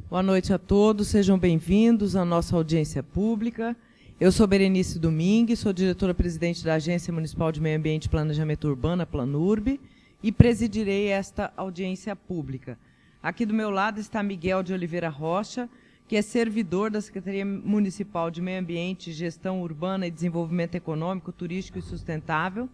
Boa noite a todos, sejam bem-vindos à nossa audiência pública. Eu sou Berenice Domingues, sou diretora-presidente da Agência Municipal de Meio Ambiente e Planejamento Urbano, a Planurb, e presidirei esta audiência pública. Aqui do meu lado está Miguel de Oliveira Rocha, que é servidor da Secretaria Municipal de Meio Ambiente, Gestão Urbana e Desenvolvimento Econômico, Turístico e Sustentável,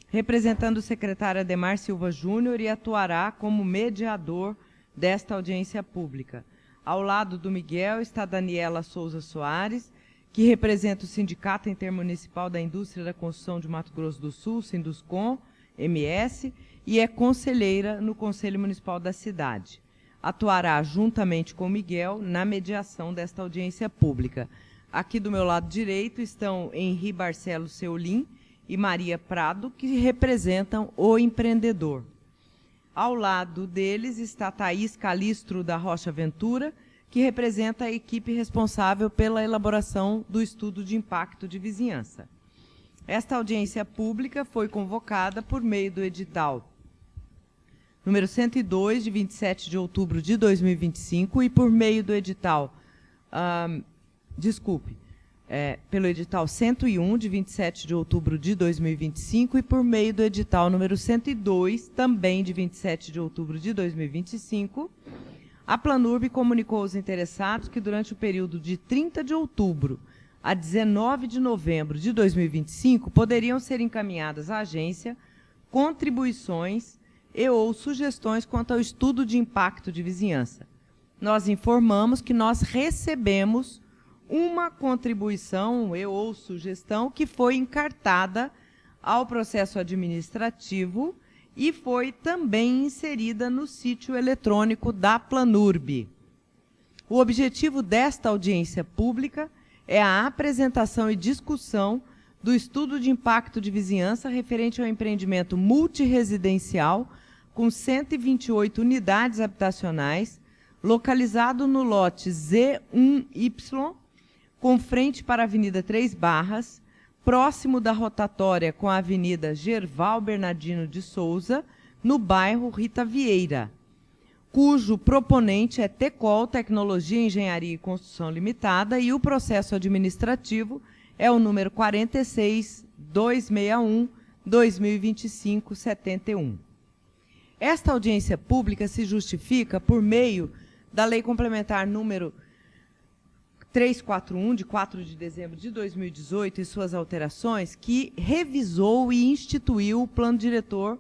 representando o secretário Ademar Silva Júnior, e atuará como mediador desta audiência pública. Ao lado do Miguel está Daniela Souza Soares, que representa o Sindicato Intermunicipal da Indústria da Construção de Mato Grosso do Sul, Sinduscon, MS, e é conselheira no Conselho Municipal da cidade. Atuará juntamente com Miguel na mediação desta audiência pública. Aqui do meu lado direito estão Henri Barcelos Seulin e Maria Prado, que representam o empreendedor. Ao lado deles está Thaís Calistro da Rocha Ventura, que representa a equipe responsável pela elaboração do estudo de impacto de vizinhança. Esta audiência pública foi convocada por meio do edital número 102, de 27 de outubro de 2025, e por meio do edital, pelo edital 101, de 27 de outubro de 2025, e por meio do edital número 102, também de 27 de outubro de 2025, a Planurb comunicou aos interessados que durante o período de 30 de outubro a 19 de novembro de 2025 poderiam ser encaminhadas à agência contribuições e ou sugestões quanto ao estudo de impacto de vizinhança. Nós informamos que nós recebemos uma contribuição e ou sugestão que foi encartada ao processo administrativo e foi também inserida no sítio eletrônico da Planurb. O objetivo desta audiência pública é a apresentação e discussão do estudo de impacto de vizinhança referente ao empreendimento multiresidencial com 128 unidades habitacionais, localizado no lote Z1Y, com frente para a Avenida Três Barras, próximo da rotatória com a Avenida Gerval Bernardino de Souza, no bairro Rita Vieira, cujo proponente é Tecol Tecnologia, Engenharia e Construção Limitada, e o processo administrativo é o número 46261-2025-71. Esta audiência pública se justifica por meio da Lei Complementar número 341, de 4 de dezembro de 2018, e suas alterações, que revisou e instituiu o Plano Diretor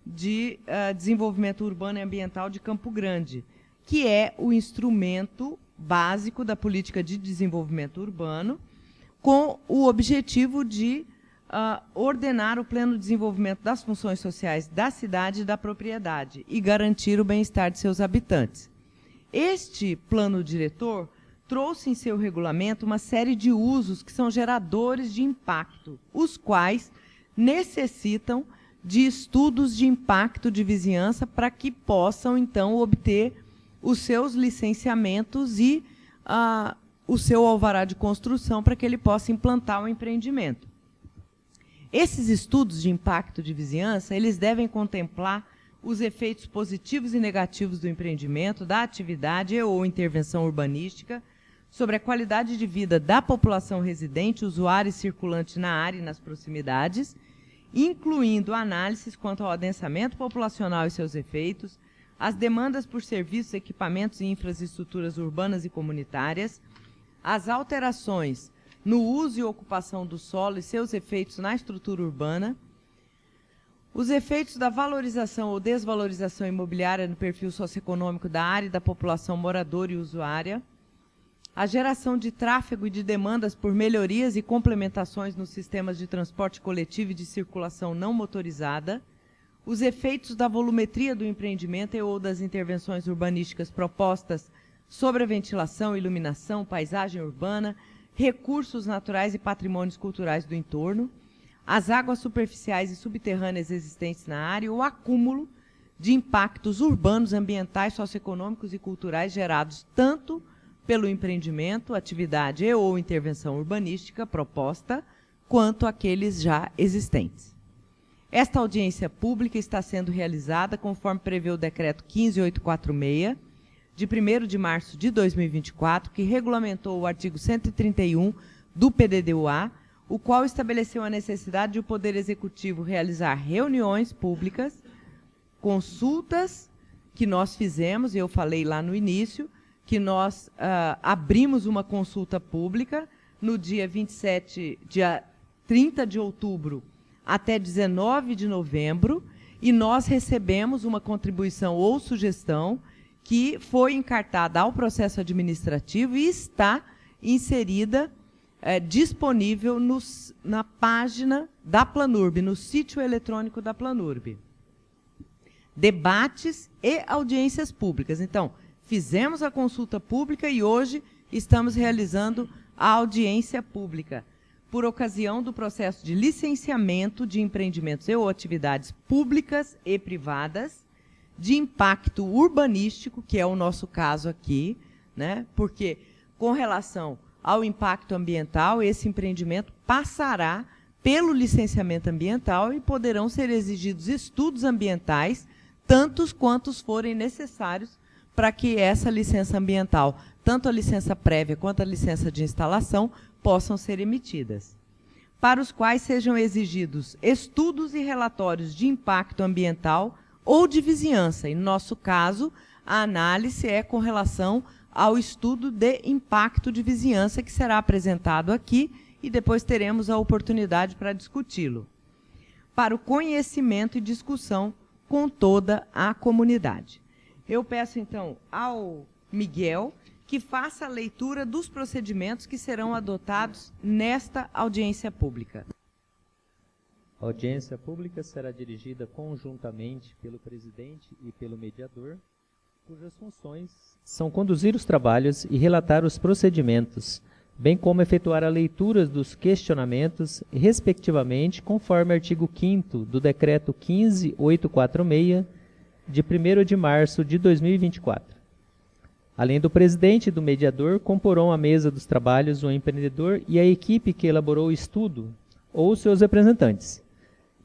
de Desenvolvimento Urbano e Ambiental de Campo Grande, que é o instrumento básico da política de desenvolvimento urbano, com o objetivo de ordenar o pleno desenvolvimento das funções sociais da cidade e da propriedade e garantir o bem-estar de seus habitantes. Este plano diretor trouxe em seu regulamento uma série de usos que são geradores de impacto, os quais necessitam de estudos de impacto de vizinhança para que possam, então, obter os seus licenciamentos e o seu alvará de construção para que ele possa implantar o empreendimento. Esses estudos de impacto de vizinhança, eles devem contemplar os efeitos positivos e negativos do empreendimento, da atividade ou intervenção urbanística, sobre a qualidade de vida da população residente, usuária e circulante na área e nas proximidades, incluindo análises quanto ao adensamento populacional e seus efeitos, as demandas por serviços, equipamentos e infraestruturas urbanas e comunitárias, as alterações no uso e ocupação do solo e seus efeitos na estrutura urbana, os efeitos da valorização ou desvalorização imobiliária no perfil socioeconômico da área e da população moradora e usuária, a geração de tráfego e de demandas por melhorias e complementações nos sistemas de transporte coletivo e de circulação não motorizada, os efeitos da volumetria do empreendimento e ou das intervenções urbanísticas propostas sobre a ventilação, iluminação, paisagem urbana, recursos naturais e patrimônios culturais do entorno, as águas superficiais e subterrâneas existentes na área, o acúmulo de impactos urbanos, ambientais, socioeconômicos e culturais gerados tanto pelo empreendimento, atividade e ou intervenção urbanística proposta, quanto aqueles já existentes. Esta audiência pública está sendo realizada conforme prevê o Decreto 15846, de 1º de março de 2024, que regulamentou o artigo 131 do PDD-UA, o qual estabeleceu a necessidade de o Poder Executivo realizar reuniões públicas, consultas que nós fizemos, e eu falei lá no início, que nós abrimos uma consulta pública no dia 30 de outubro até 19 de novembro, e nós recebemos uma contribuição ou sugestão que foi encartada ao processo administrativo e está inserida, disponível na página da Planurb, no sítio eletrônico da Planurb. Debates e audiências públicas. Então, fizemos a consulta pública e hoje estamos realizando a audiência pública por ocasião do processo de licenciamento de empreendimentos e ou atividades públicas e privadas de impacto urbanístico, que é o nosso caso aqui, né? Porque com relação ao impacto ambiental, esse empreendimento passará pelo licenciamento ambiental e poderão ser exigidos estudos ambientais, tantos quantos forem necessários para que essa licença ambiental, tanto a licença prévia quanto a licença de instalação, possam ser emitidas, para os quais sejam exigidos estudos e relatórios de impacto ambiental ou de vizinhança. Em nosso caso, a análise é com relação ao estudo de impacto de vizinhança, que será apresentado aqui e depois teremos a oportunidade para discuti-lo, para o conhecimento e discussão com toda a comunidade. Eu peço, então, ao Miguel que faça a leitura dos procedimentos que serão adotados nesta audiência pública. A audiência pública será dirigida conjuntamente pelo presidente e pelo mediador, cujas funções são conduzir os trabalhos e relatar os procedimentos, bem como efetuar a leitura dos questionamentos, respectivamente, conforme artigo 5º do Decreto 15.846, de 1º de março de 2024. Além do presidente e do mediador, comporão a mesa dos trabalhos o empreendedor e a equipe que elaborou o estudo, ou seus representantes,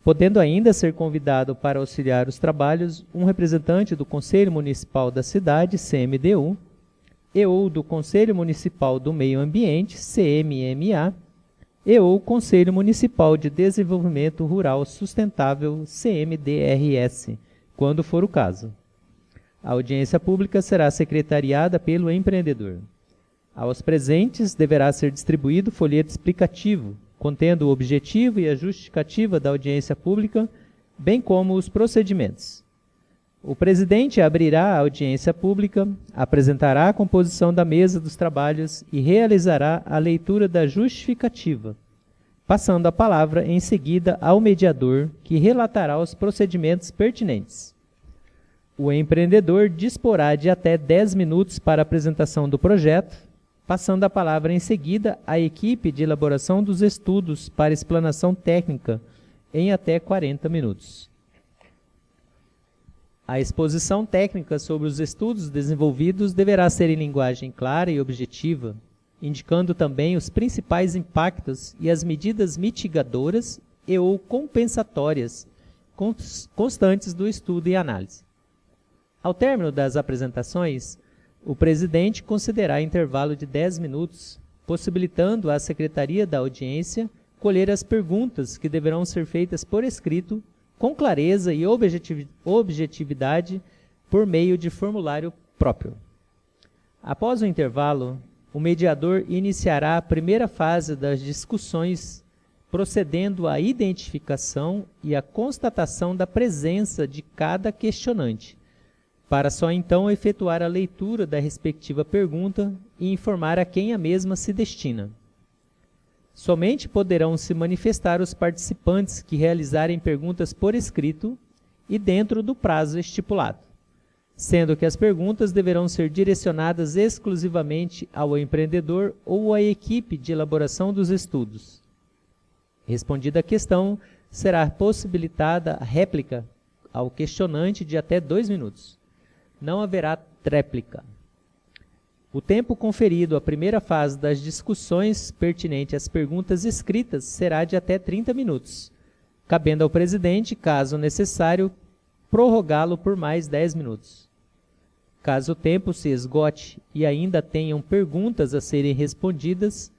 podendo ainda ser convidado para auxiliar os trabalhos um representante do Conselho Municipal da cidade, CMDU, e ou do Conselho Municipal do Meio Ambiente, CMMA, e ou Conselho Municipal de Desenvolvimento Rural Sustentável, CMDRS, quando for o caso. A audiência pública será secretariada pelo empreendedor. Aos presentes deverá ser distribuído folheto explicativo, contendo o objetivo e a justificativa da audiência pública, bem como os procedimentos. O presidente abrirá a audiência pública, apresentará a composição da mesa dos trabalhos e realizará a leitura da justificativa, passando a palavra em seguida ao mediador, que relatará os procedimentos pertinentes. O empreendedor disporá de até 10 minutos para a apresentação do projeto, passando a palavra em seguida à equipe de elaboração dos estudos para explanação técnica, em até 40 minutos. A exposição técnica sobre os estudos desenvolvidos deverá ser em linguagem clara e objetiva, indicando também os principais impactos e as medidas mitigadoras e ou compensatórias constantes do estudo e análise. Ao término das apresentações, o presidente concederá intervalo de 10 minutos, possibilitando à Secretaria da Audiência colher as perguntas que deverão ser feitas por escrito, com clareza e objetividade, por meio de formulário próprio. Após o intervalo, o mediador iniciará a primeira fase das discussões, procedendo à identificação e à constatação da presença de cada questionante, para só então efetuar a leitura da respectiva pergunta e informar a quem a mesma se destina. Somente poderão se manifestar os participantes que realizarem perguntas por escrito e dentro do prazo estipulado, sendo que as perguntas deverão ser direcionadas exclusivamente ao empreendedor ou à equipe de elaboração dos estudos. Respondida a questão, será possibilitada a réplica ao questionante de até 2 minutos. Não haverá tréplica. O tempo conferido à primeira fase das discussões pertinente às perguntas escritas será de até 30 minutos, cabendo ao presidente, caso necessário, prorrogá-lo por mais 10 minutos. Caso o tempo se esgote e ainda tenham perguntas a serem respondidas,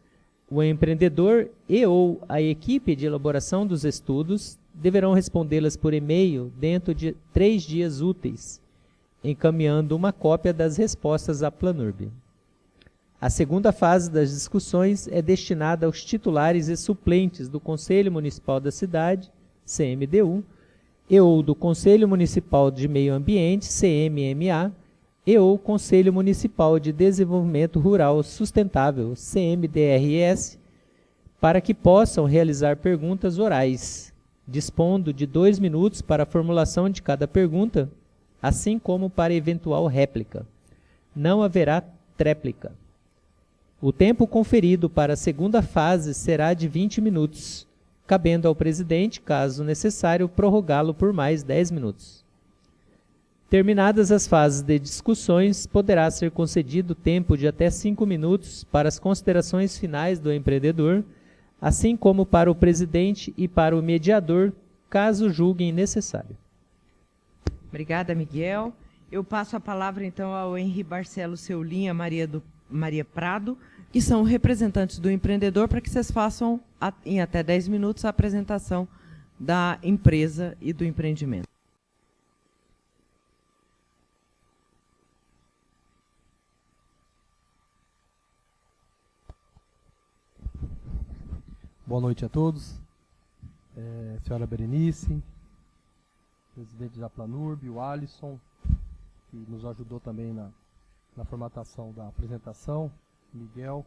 o empreendedor e ou a equipe de elaboração dos estudos deverão respondê-las por e-mail dentro de 3 dias úteis, encaminhando uma cópia das respostas à Planurb. A segunda fase das discussões é destinada aos titulares e suplentes do Conselho Municipal da Cidade, CMDU, e ou do Conselho Municipal de Meio Ambiente, CMMA, e ou Conselho Municipal de Desenvolvimento Rural Sustentável, CMDRS, para que possam realizar perguntas orais, dispondo de 2 minutos para a formulação de cada pergunta, assim como para eventual réplica. Não haverá tréplica. O tempo conferido para a segunda fase será de 20 minutos, cabendo ao presidente, caso necessário, prorrogá-lo por mais 10 minutos. Terminadas as fases de discussões, poderá ser concedido tempo de até 5 minutos para as considerações finais do empreendedor, assim como para o presidente e para o mediador, caso julguem necessário. Obrigada, Miguel. Eu passo a palavra, então, ao Henri Barcelos Seulin e a Maria Prado, que são representantes do empreendedor, para que vocês façam, em até 10 minutos, a apresentação da empresa e do empreendimento. Boa noite a todos. Senhora Berenice, presidente da Planurb, o Alisson, que nos ajudou também na formatação da apresentação, Miguel,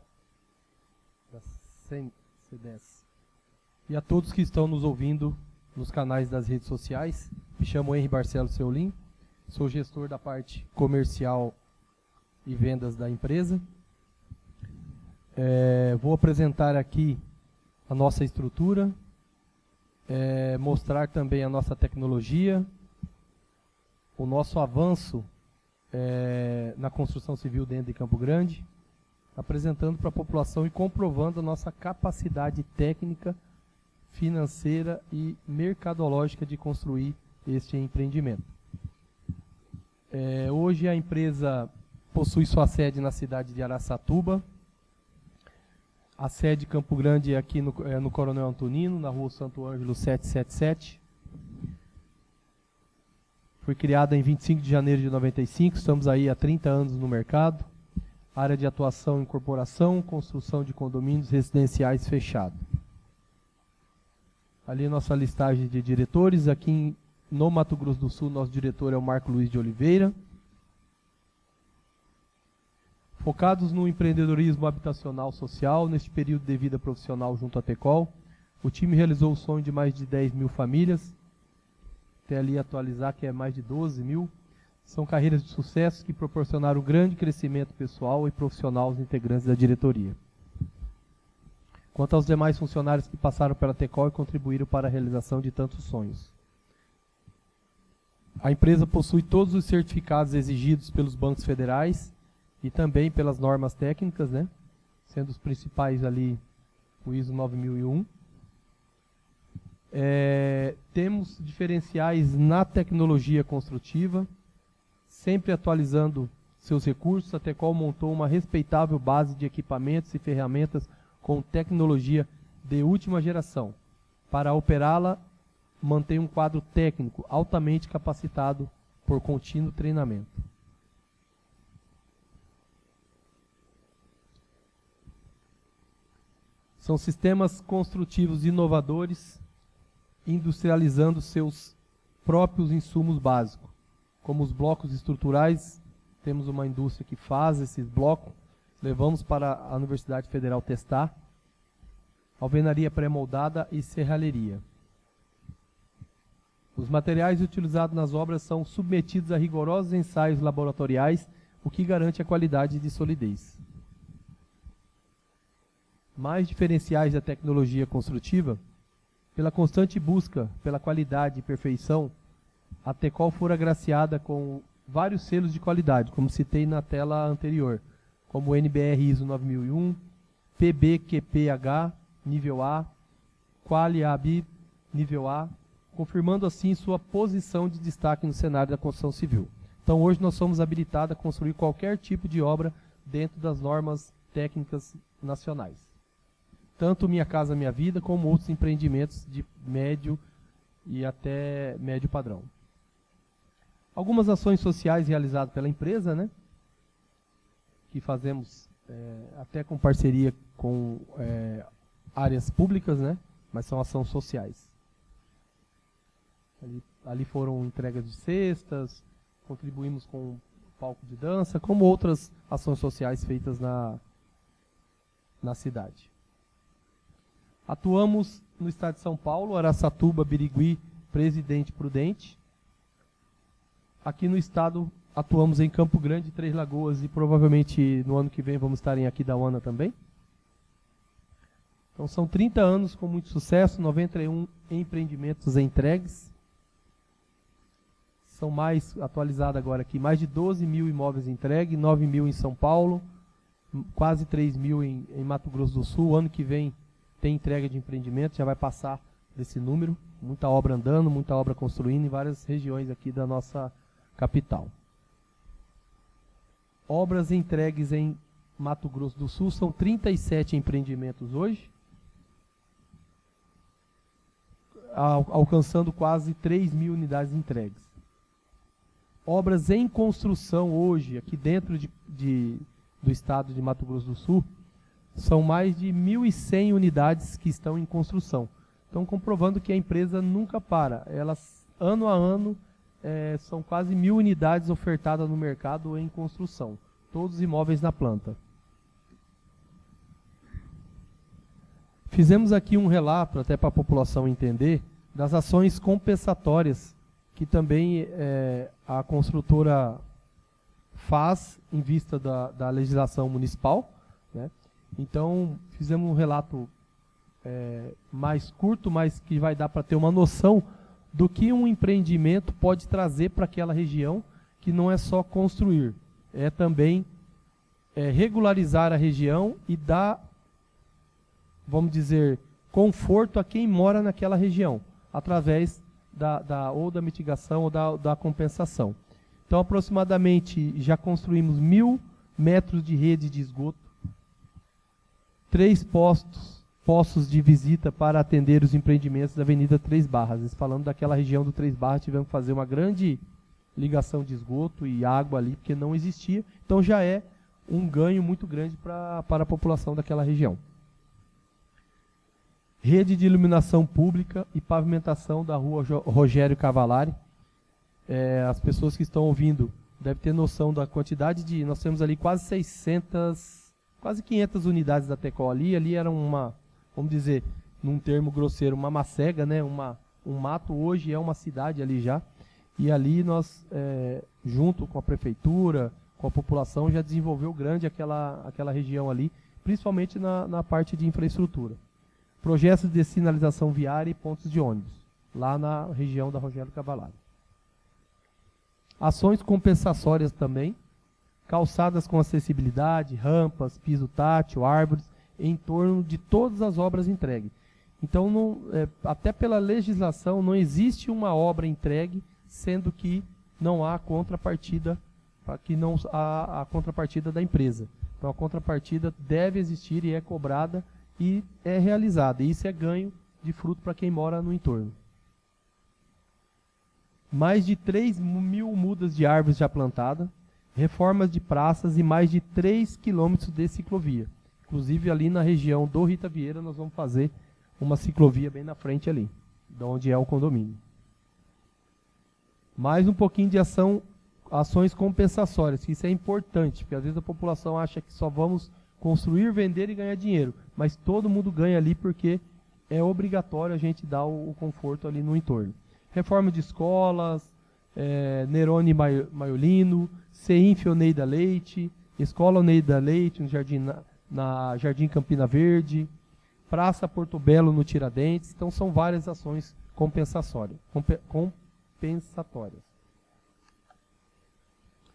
da CDS. E a todos que estão nos ouvindo nos canais das redes sociais. Me chamo Henri Barcelos Seulin, sou gestor da parte comercial e vendas da empresa. Vou apresentar aqui a nossa estrutura, mostrar também a nossa tecnologia, o nosso avanço na construção civil dentro de Campo Grande, apresentando para a população e comprovando a nossa capacidade técnica, financeira e mercadológica de construir este empreendimento. Hoje a empresa possui sua sede na cidade de Araçatuba. A sede de Campo Grande é aqui no Coronel Antonino, na rua Santo Ângelo 777. Foi criada em 25 de janeiro de 95, estamos aí há 30 anos no mercado. Área de atuação em corporação, construção de condomínios residenciais fechado. Ali nossa listagem de diretores, aqui no Mato Grosso do Sul, nosso diretor é o Marco Luiz de Oliveira. Focados no empreendedorismo habitacional social, neste período de vida profissional junto à Tecol, o time realizou o sonho de mais de 10 mil famílias, até ali atualizar que é mais de 12 mil. São carreiras de sucesso que proporcionaram grande crescimento pessoal e profissional aos integrantes da diretoria. Quanto aos demais funcionários que passaram pela Tecol e contribuíram para a realização de tantos sonhos. A empresa possui todos os certificados exigidos pelos bancos federais e também pelas normas técnicas, né? Sendo os principais ali o ISO 9001. Temos diferenciais na tecnologia construtiva, sempre atualizando seus recursos. A Tecol montou uma respeitável base de equipamentos e ferramentas com tecnologia de última geração. Para operá-la, mantém um quadro técnico altamente capacitado por contínuo treinamento. São sistemas construtivos inovadores, industrializando seus próprios insumos básicos, como os blocos estruturais. Temos uma indústria que faz esses blocos, levamos para a Universidade Federal testar, alvenaria pré-moldada e serralheria. Os materiais utilizados nas obras são submetidos a rigorosos ensaios laboratoriais, o que garante a qualidade de solidez. Mais diferenciais da tecnologia construtiva, pela constante busca pela qualidade e perfeição, a Tecol foi agraciada com vários selos de qualidade, como citei na tela anterior, como o NBR ISO 9001, PBQPH nível A, Quali-AB nível A, confirmando assim sua posição de destaque no cenário da construção civil. Então hoje nós somos habilitados a construir qualquer tipo de obra dentro das normas técnicas nacionais. Tanto Minha Casa Minha Vida, como outros empreendimentos de médio e até médio padrão. Algumas ações sociais realizadas pela empresa, né? Que fazemos até com parceria com áreas públicas, né? Mas são ações sociais. Ali foram entregas de cestas, contribuímos com palco de dança, como outras ações sociais feitas na cidade. Atuamos no estado de São Paulo, Araçatuba, Birigui, Presidente Prudente. Aqui no estado atuamos em Campo Grande, Três Lagoas e provavelmente no ano que vem vamos estar em Aquidauana também. Então são 30 anos com muito sucesso, 91 empreendimentos entregues. São mais, atualizado agora aqui, mais de 12 mil imóveis entregues, 9 mil em São Paulo, quase 3 mil em Mato Grosso do Sul. O ano que vem tem entrega de empreendimento, já vai passar desse número. Muita obra andando, muita obra construindo em várias regiões aqui da nossa capital. Obras entregues em Mato Grosso do Sul, são 37 empreendimentos hoje, alcançando quase 3 mil unidades entregues. Obras em construção hoje, aqui dentro do estado de Mato Grosso do Sul, são mais de 1.100 unidades que estão em construção. Então, comprovando que a empresa nunca para. Elas, ano a ano, são quase 1.000 unidades ofertadas no mercado em construção. Todos imóveis na planta. Fizemos aqui um relato, até para a população entender, das ações compensatórias que também a construtora faz em vista da legislação municipal, né? Então, fizemos um relato mais curto, mas que vai dar para ter uma noção do que um empreendimento pode trazer para aquela região, que não é só construir, é também regularizar a região e dar, vamos dizer, conforto a quem mora naquela região, através ou da mitigação ou da compensação. Então, aproximadamente, já construímos 1.000 metros de rede de esgoto, 3 postos de visita para atender os empreendimentos da Avenida Três Barras. Falando daquela região do Três Barras, tivemos que fazer uma grande ligação de esgoto e água ali, porque não existia. Então, já é um ganho muito grande para a população daquela região. Rede de iluminação pública e pavimentação da rua Rogério Cavalari. As pessoas que estão ouvindo devem ter noção da quantidade de... Nós temos ali quase 500 unidades da Tecol ali. Ali era vamos dizer, num termo grosseiro, uma macega, né? Um mato. Hoje é uma cidade ali já. E ali nós, junto com a prefeitura, com a população, já desenvolveu grande aquela região ali, principalmente na parte de infraestrutura. Projetos de sinalização viária e pontos de ônibus, lá na região da Rogério Cavalari. Ações compensatórias também, calçadas com acessibilidade, rampas, piso tátil, árvores, em torno de todas as obras entregues. Então, até pela legislação, não existe uma obra entregue, sendo que não há contrapartida, a contrapartida da empresa. Então, a contrapartida deve existir e é cobrada e é realizada. E isso é ganho de fruto para quem mora no entorno. Mais de 3 mil mudas de árvores já plantadas, reformas de praças e mais de 3 quilômetros de ciclovia. Inclusive ali na região do Rita Vieira nós vamos fazer uma ciclovia bem na frente ali, de onde é o condomínio. Mais um pouquinho de ações compensatórias, que isso é importante, porque às vezes a população acha que só vamos construir, vender e ganhar dinheiro, mas todo mundo ganha ali porque é obrigatório a gente dar o conforto ali no entorno. Reforma de escolas, Nerone Maiolino, CEINF Oneida Leite, Escola Oneida Leite, na Jardim Campina Verde, Praça Porto Belo no Tiradentes. Então são várias ações compensatórias.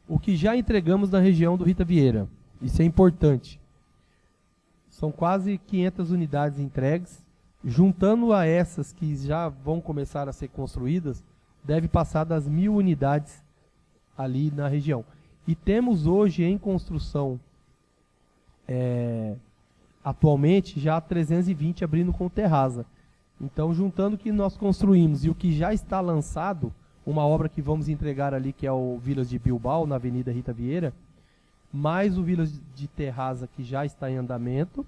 O que já entregamos na região do Rita Vieira, isso é importante. São quase 500 unidades entregues. Juntando a essas que já vão começar a ser construídas, deve passar das 1.000 unidades ali na região. E temos hoje em construção, atualmente, já 320 abrindo com terraza. Então, juntando o que nós construímos e o que já está lançado, uma obra que vamos entregar ali, que é o Vilas de Bilbao, na Avenida Rita Vieira, mais o Vilas de Terraza, que já está em andamento,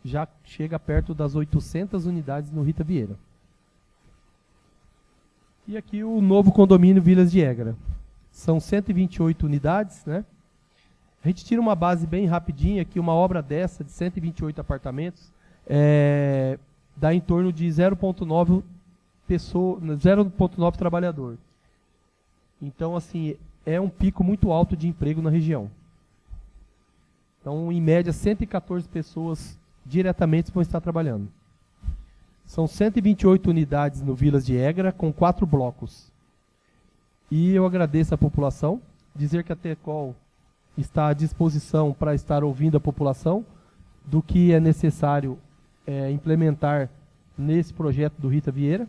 já chega perto das 800 unidades no Rita Vieira. E aqui o novo condomínio Vilas de Egra. São 128 unidades, né? A gente tira uma base bem rapidinha, que uma obra dessa, de 128 apartamentos, dá em torno de 0,9 trabalhador. Então, assim, é um pico muito alto de emprego na região. Então, em média, 114 pessoas diretamente vão estar trabalhando. São 128 unidades no Vilas de Egra, com 4 blocos. E eu agradeço a população, dizer que a Tecol está à disposição para estar ouvindo a população do que é necessário implementar nesse projeto do Rita Vieira,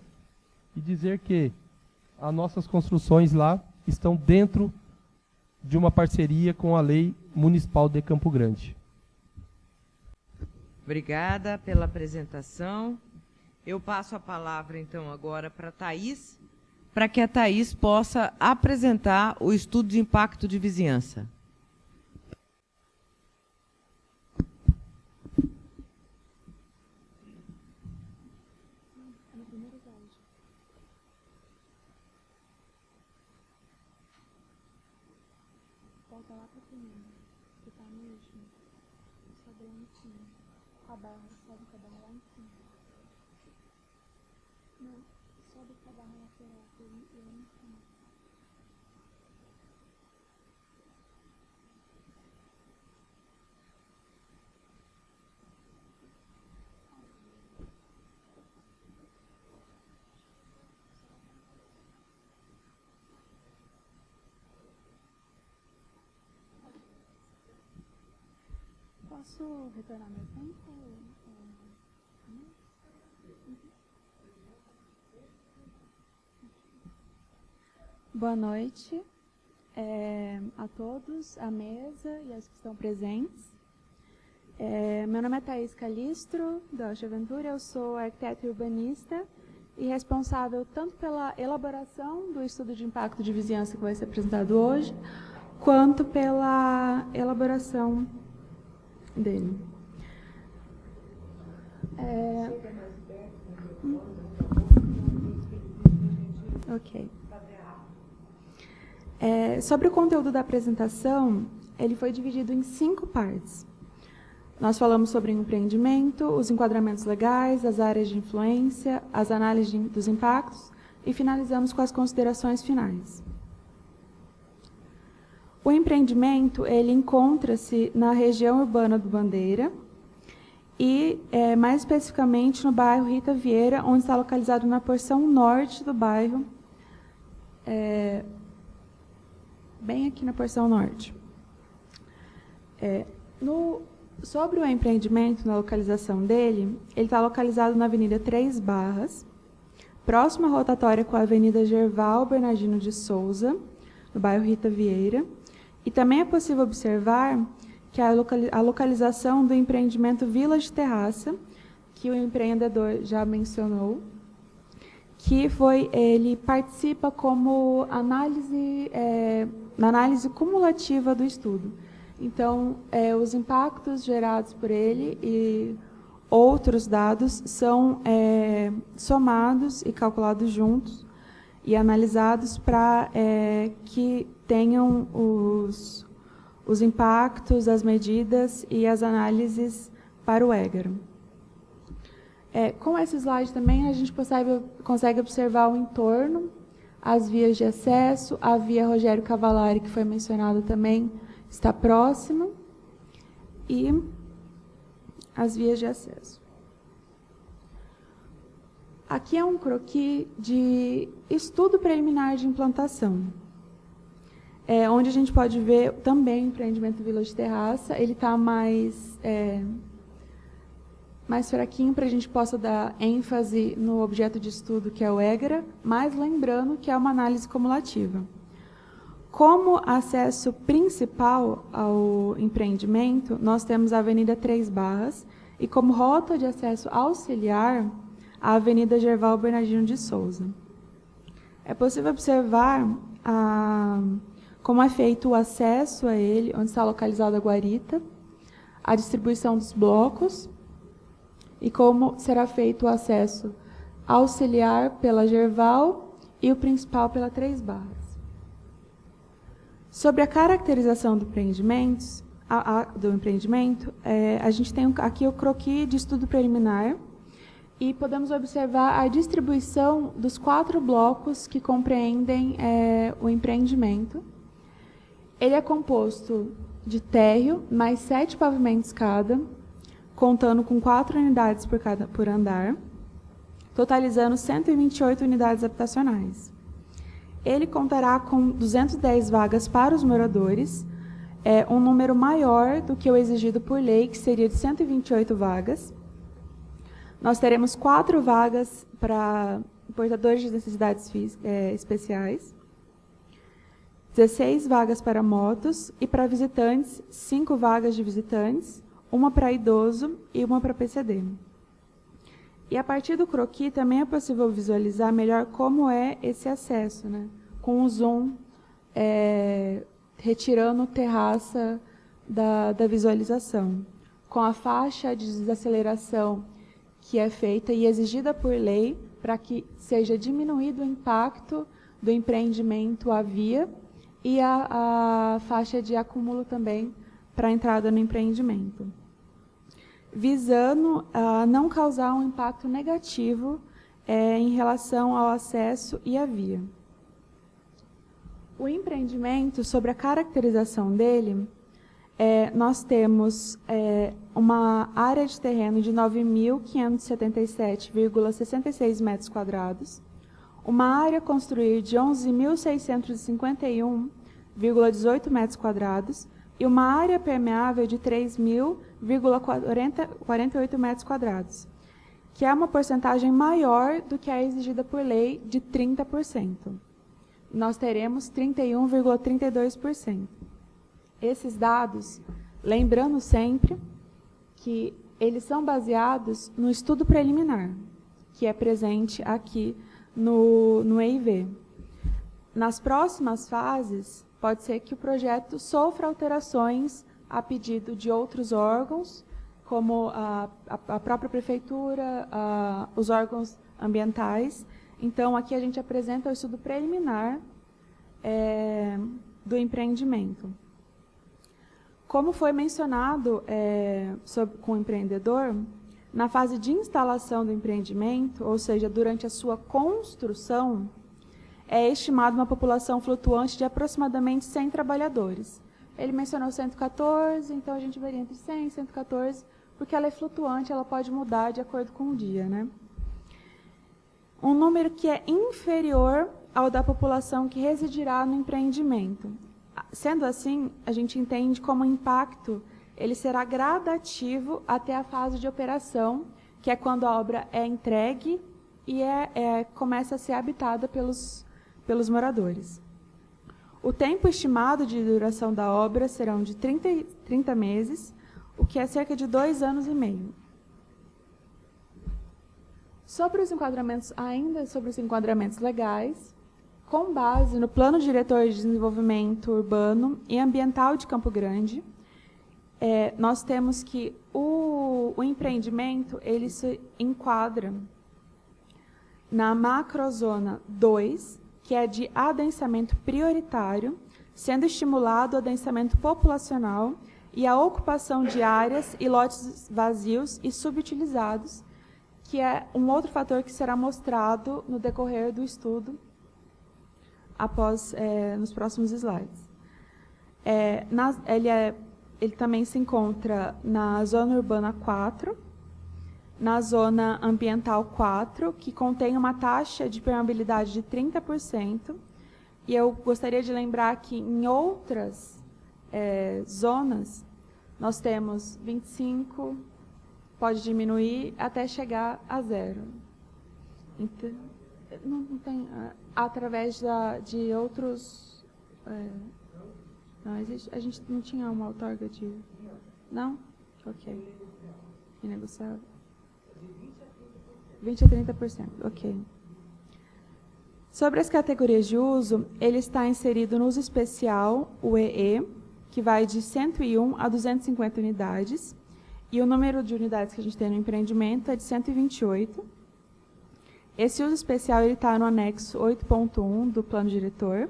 e dizer que as nossas construções lá estão dentro de uma parceria com a Lei Municipal de Campo Grande. Obrigada pela apresentação. Eu passo a palavra, então, agora para a Thaís, para que a Thaís possa apresentar o estudo de impacto de vizinhança. Volta lá para o primeiro, que está no último. Sobe lá em cima. Com a barra, sobe com a barra lá em cima. Não, sobe com a barra lateral lá em cima. Posso retornar meu tempo? Boa noite a todos, à mesa e aos que estão presentes. Meu nome é Thaís Calistro, da Ocha Ventura, eu sou arquiteta e urbanista e responsável tanto pela elaboração do estudo de impacto de vizinhança que vai ser apresentado hoje, quanto pela elaboração dele. Ok. Sobre o conteúdo da apresentação, ele foi dividido em 5 partes. Nós falamos sobre o empreendimento, os enquadramentos legais, as áreas de influência, as análises dos impactos e finalizamos com as considerações finais. O empreendimento ele encontra-se na região urbana do Bandeira e, mais especificamente, no bairro Rita Vieira, onde está localizado na porção norte do bairro, bem aqui na porção norte. Sobre o empreendimento, na localização dele, ele está localizado na Avenida Três Barras, próximo à rotatória com a Avenida Gerval Bernardino de Souza, no bairro Rita Vieira. E também é possível observar que a localização do empreendimento Vila de Terraça, que o empreendedor já mencionou, que ele participa como na análise cumulativa do estudo. Então, os impactos gerados por ele e outros dados são somados e calculados juntos e analisados para que tenham os impactos, as medidas e as análises para o Egaro. Com esse slide também a gente consegue observar o entorno, as vias de acesso, a via Rogério Cavallari, que foi mencionada também, está próxima, e as vias de acesso. Aqui é um croquis de estudo preliminar de implantação, onde a gente pode ver também o empreendimento Vila de Terraça. Ele está mais fraquinho para a gente possa dar ênfase no objeto de estudo, que é o Egara, mas lembrando que é uma análise cumulativa. Como acesso principal ao empreendimento, nós temos a Avenida Três Barras e como rota de acesso auxiliar, a Avenida Gerval Bernardino de Souza. É possível observar como é feito o acesso a ele, onde está localizada a guarita, a distribuição dos blocos e como será feito o acesso auxiliar pela Gerval e o principal pela Três Barras. Sobre a caracterização do empreendimento, a gente tem aqui o croquis de estudo preliminar e podemos observar a distribuição dos 4 blocos que compreendem o empreendimento. Ele é composto de térreo mais 7 pavimentos cada, contando com 4 unidades por andar, totalizando 128 unidades habitacionais. Ele contará com 210 vagas para os moradores, um número maior do que o exigido por lei, que seria de 128 vagas. Nós teremos 4 vagas para portadores de necessidades especiais, 16 vagas para motos e para visitantes, 5 vagas de visitantes, uma para idoso e uma para PCD. E a partir do croquis também é possível visualizar melhor como é esse acesso, né? Com o zoom, retirando terraça da visualização. Com a faixa de desaceleração que é feita e exigida por lei para que seja diminuído o impacto do empreendimento à via e a faixa de acúmulo também para a entrada no empreendimento, visando não causar um impacto negativo em relação ao acesso e à via. O empreendimento, sobre a caracterização dele, nós temos uma área de terreno de 9.577,66 metros quadrados, uma área a construir de 11.651,18 metros quadrados e uma área permeável de 3.048 metros quadrados, que é uma porcentagem maior do que a exigida por lei de 30%. Nós teremos 31,32%. Esses dados, lembrando sempre que eles são baseados no estudo preliminar, que é presente aqui no EIV. Nas próximas fases, pode ser que o projeto sofra alterações a pedido de outros órgãos, como a própria prefeitura, os órgãos ambientais. Então, aqui a gente apresenta o estudo preliminar do empreendimento. Como foi mencionado com o empreendedor, na fase de instalação do empreendimento, ou seja, durante a sua construção, é estimada uma população flutuante de aproximadamente 100 trabalhadores. Ele mencionou 114, então a gente varia entre 100 e 114, porque ela é flutuante, ela pode mudar de acordo com o dia, né? Um número que é inferior ao da população que residirá no empreendimento. Sendo assim, a gente entende como o impacto ele será gradativo até a fase de operação, que é quando a obra é entregue e começa a ser habitada pelos moradores. O tempo estimado de duração da obra serão de 30 meses, o que é cerca de 2 anos e meio. Sobre os enquadramentos legais, com base no Plano Diretor de Desenvolvimento Urbano e Ambiental de Campo Grande, nós temos que o empreendimento ele se enquadra na macrozona 2, que é de adensamento prioritário, sendo estimulado o adensamento populacional e a ocupação de áreas e lotes vazios e subutilizados, que é um outro fator que será mostrado no decorrer do estudo nos próximos slides. Ele também se encontra na Zona Urbana 4, na Zona Ambiental 4, que contém uma taxa de permeabilidade de 30%, e eu gostaria de lembrar que em outras zonas, nós temos 25%, pode diminuir até chegar a 0%. Então, não tem, através de outros Não, a gente não tinha uma outorga de... Não? Ok. Inegociável. 20 a 30%, ok. Sobre as categorias de uso, ele está inserido no uso especial, o EE, que vai de 101 a 250 unidades, e o número de unidades que a gente tem no empreendimento é de 128. Esse uso especial está no anexo 8.1 do plano diretor,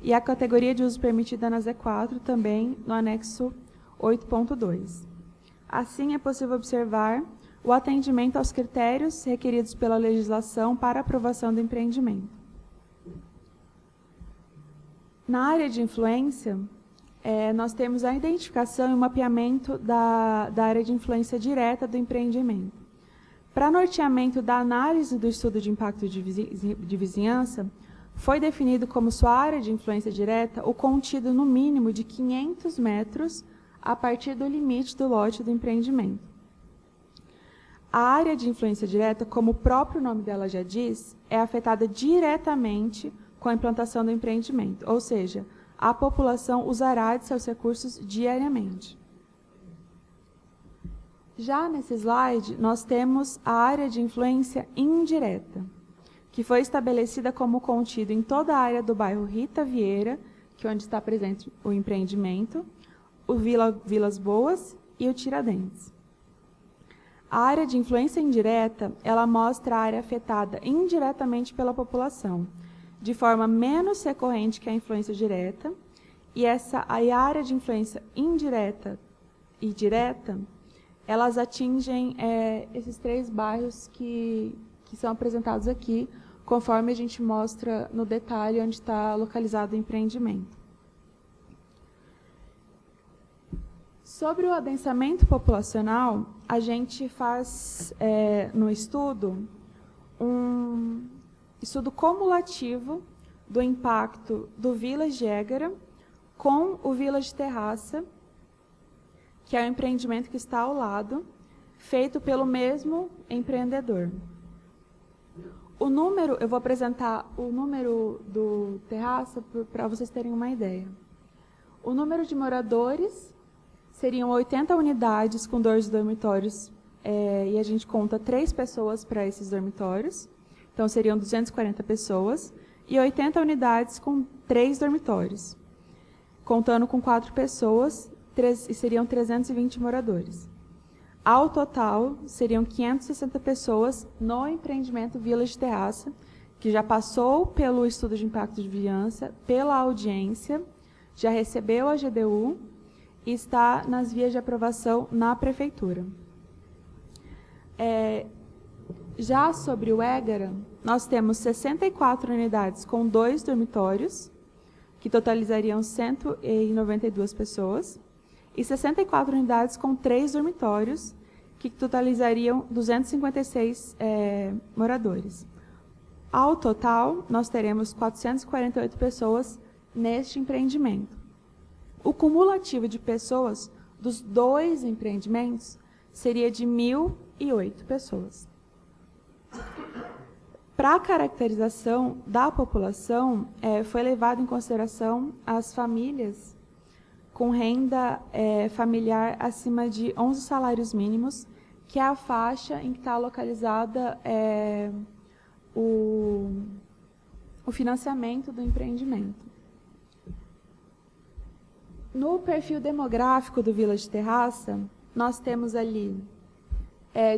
e a categoria de uso permitida na Z4 também no anexo 8.2. Assim, é possível observar o atendimento aos critérios requeridos pela legislação para aprovação do empreendimento. Na área de influência, nós temos a identificação e o mapeamento da área de influência direta do empreendimento. Para norteamento da análise do estudo de impacto de vizinhança, foi definido como sua área de influência direta o contido no mínimo de 500 metros a partir do limite do lote do empreendimento. A área de influência direta, como o próprio nome dela já diz, é afetada diretamente com a implantação do empreendimento, ou seja, a população usará de seus recursos diariamente. Já nesse slide, nós temos a área de influência indireta, que foi estabelecida como contido em toda a área do bairro Rita Vieira, que é onde está presente o empreendimento, o Vilas Boas e o Tiradentes. A área de influência indireta, ela mostra a área afetada indiretamente pela população, de forma menos recorrente que a influência direta, e a área de influência indireta e direta, elas atingem esses 3 bairros que são apresentados aqui, conforme a gente mostra no detalhe onde está localizado o empreendimento. Sobre o adensamento populacional, a gente faz no estudo um estudo cumulativo do impacto do Village Égara com o Village Terraça, que é o empreendimento que está ao lado, feito pelo mesmo empreendedor. O número, eu vou apresentar o número do Terraça para vocês terem uma ideia. O número de moradores seriam 80 unidades com 2 dormitórios, e a gente conta 3 pessoas para esses dormitórios, então seriam 240 pessoas, e 80 unidades com 3 dormitórios, contando com 4 pessoas, e seriam 320 moradores. Ao total, seriam 560 pessoas no empreendimento Village Terraça, que já passou pelo estudo de impacto de vizinhança, pela audiência, já recebeu a GDU e está nas vias de aprovação na Prefeitura. Já sobre o Égara, nós temos 64 unidades com 2 dormitórios, que totalizariam 192 pessoas, e 64 unidades com 3 dormitórios, que totalizariam 256 moradores. Ao total, nós teremos 448 pessoas neste empreendimento. O cumulativo de pessoas dos 2 empreendimentos seria de 1.008 pessoas. Para a caracterização da população, foi levado em consideração as famílias com renda familiar acima de 11 salários mínimos, que é a faixa em que está localizada o financiamento do empreendimento. No perfil demográfico do Village Terraça, nós temos ali,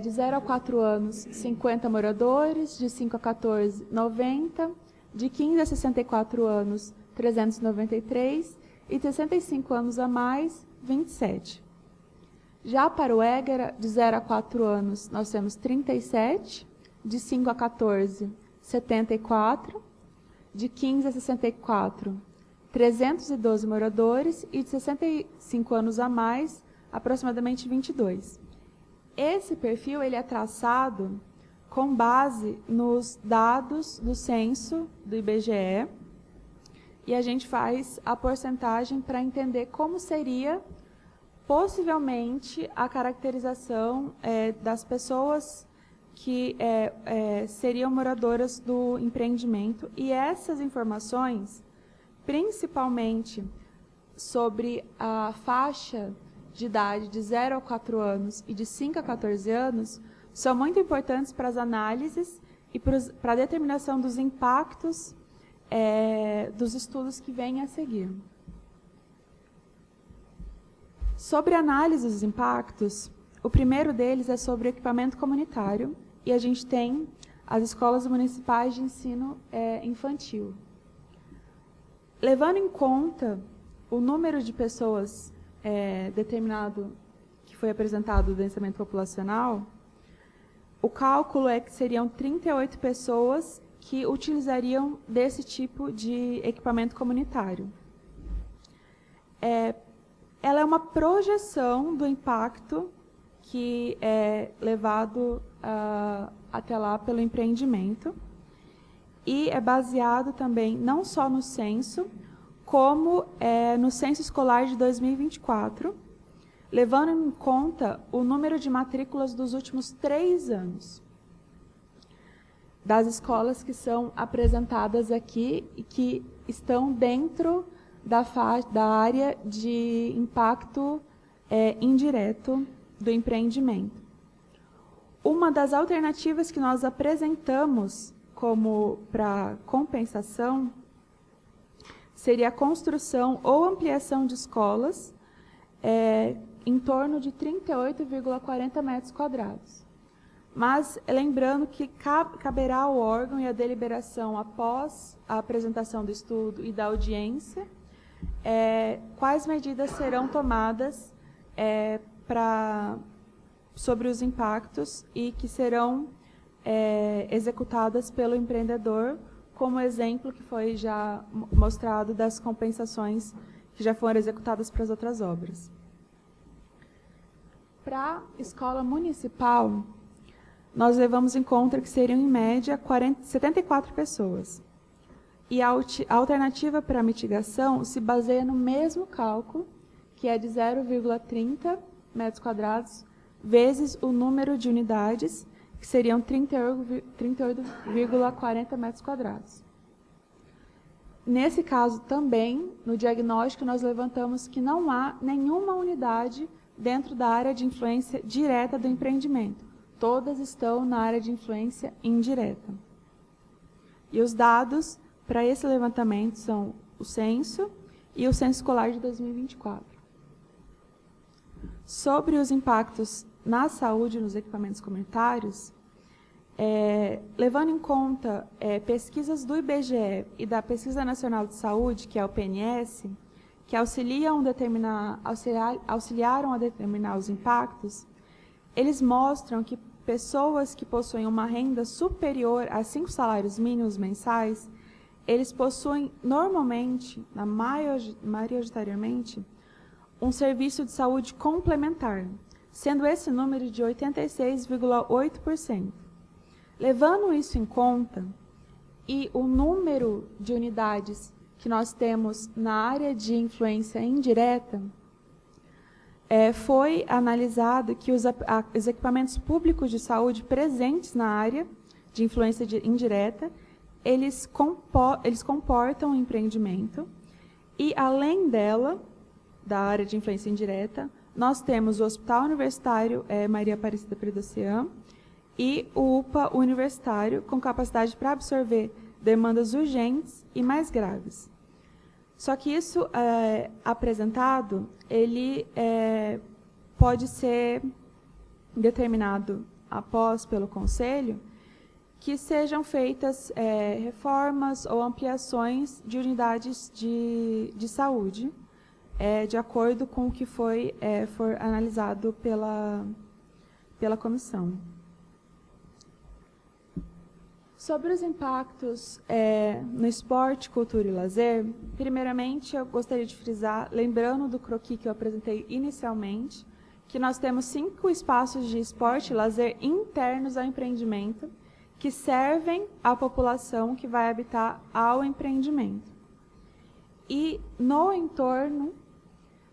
de 0 a 4 anos, 50 moradores, de 5 a 14, 90, de 15 a 64 anos, 393, e 65 anos a mais, 27. Já para o Égara, de 0 a 4 anos, nós temos 37, de 5 a 14, 74, de 15 a 64, 312 moradores, e de 65 anos a mais, aproximadamente 22. Esse perfil ele é traçado com base nos dados do censo do IBGE, e a gente faz a porcentagem para entender como seria, possivelmente, a caracterização das pessoas que seriam moradoras do empreendimento. E essas informações principalmente sobre a faixa de idade de 0 a 4 anos e de 5 a 14 anos, são muito importantes para as análises e para a determinação dos impactos dos estudos que vêm a seguir. Sobre a análise dos impactos, o primeiro deles é sobre o equipamento comunitário, e a gente tem as escolas municipais de ensino infantil. Levando em conta o número de pessoas determinado, que foi apresentado do densamento populacional, o cálculo é que seriam 38 pessoas que utilizariam desse tipo de equipamento comunitário. Ela é uma projeção do impacto que é levado até lá pelo empreendimento, e é baseado também não só no censo, como no censo escolar de 2024, levando em conta o número de matrículas dos últimos 3 anos, das escolas que são apresentadas aqui e que estão dentro da área de impacto indireto do empreendimento. Uma das alternativas que nós apresentamos como para compensação seria a construção ou ampliação de escolas em torno de 38,40 metros quadrados. Mas lembrando que caberá ao órgão e à deliberação após a apresentação do estudo e da audiência quais medidas serão tomadas sobre os impactos e que serão executadas pelo empreendedor, como exemplo que foi já mostrado das compensações que já foram executadas para as outras obras. Para a escola municipal, nós levamos em conta que seriam, em média, 74 pessoas. E a alternativa para a mitigação se baseia no mesmo cálculo, que é de 0,30 metros quadrados, vezes o número de unidades, que seriam 38,40 metros quadrados. Nesse caso também, no diagnóstico, nós levantamos que não há nenhuma unidade dentro da área de influência direta do empreendimento. Todas estão na área de influência indireta. E os dados para esse levantamento são o censo e o censo escolar de 2024. Sobre os impactos na saúde nos equipamentos comunitários, levando em conta pesquisas do IBGE e da Pesquisa Nacional de Saúde, que é o PNS, que auxiliaram a determinar os impactos, eles mostram que pessoas que possuem uma renda superior a 5 salários mínimos mensais, eles possuem normalmente, majoritariamente, um serviço de saúde complementar, sendo esse número de 86,8%. Levando isso em conta, e o número de unidades que nós temos na área de influência indireta, foi analisado que os equipamentos públicos de saúde presentes na área de influência indireta, eles comportam o empreendimento, e além dela, da área de influência indireta, nós temos o Hospital Universitário Maria Aparecida Perdocian e o UPA Universitário, com capacidade para absorver demandas urgentes e mais graves. Só que isso apresentado, ele pode ser determinado após pelo Conselho que sejam feitas reformas ou ampliações de unidades de saúde, de acordo com o que for analisado pela comissão. Sobre os impactos no esporte, cultura e lazer, primeiramente eu gostaria de frisar, lembrando do croquis que eu apresentei inicialmente, que nós temos 5 espaços de esporte e lazer internos ao empreendimento, que servem à população que vai habitar ao empreendimento. E no entorno,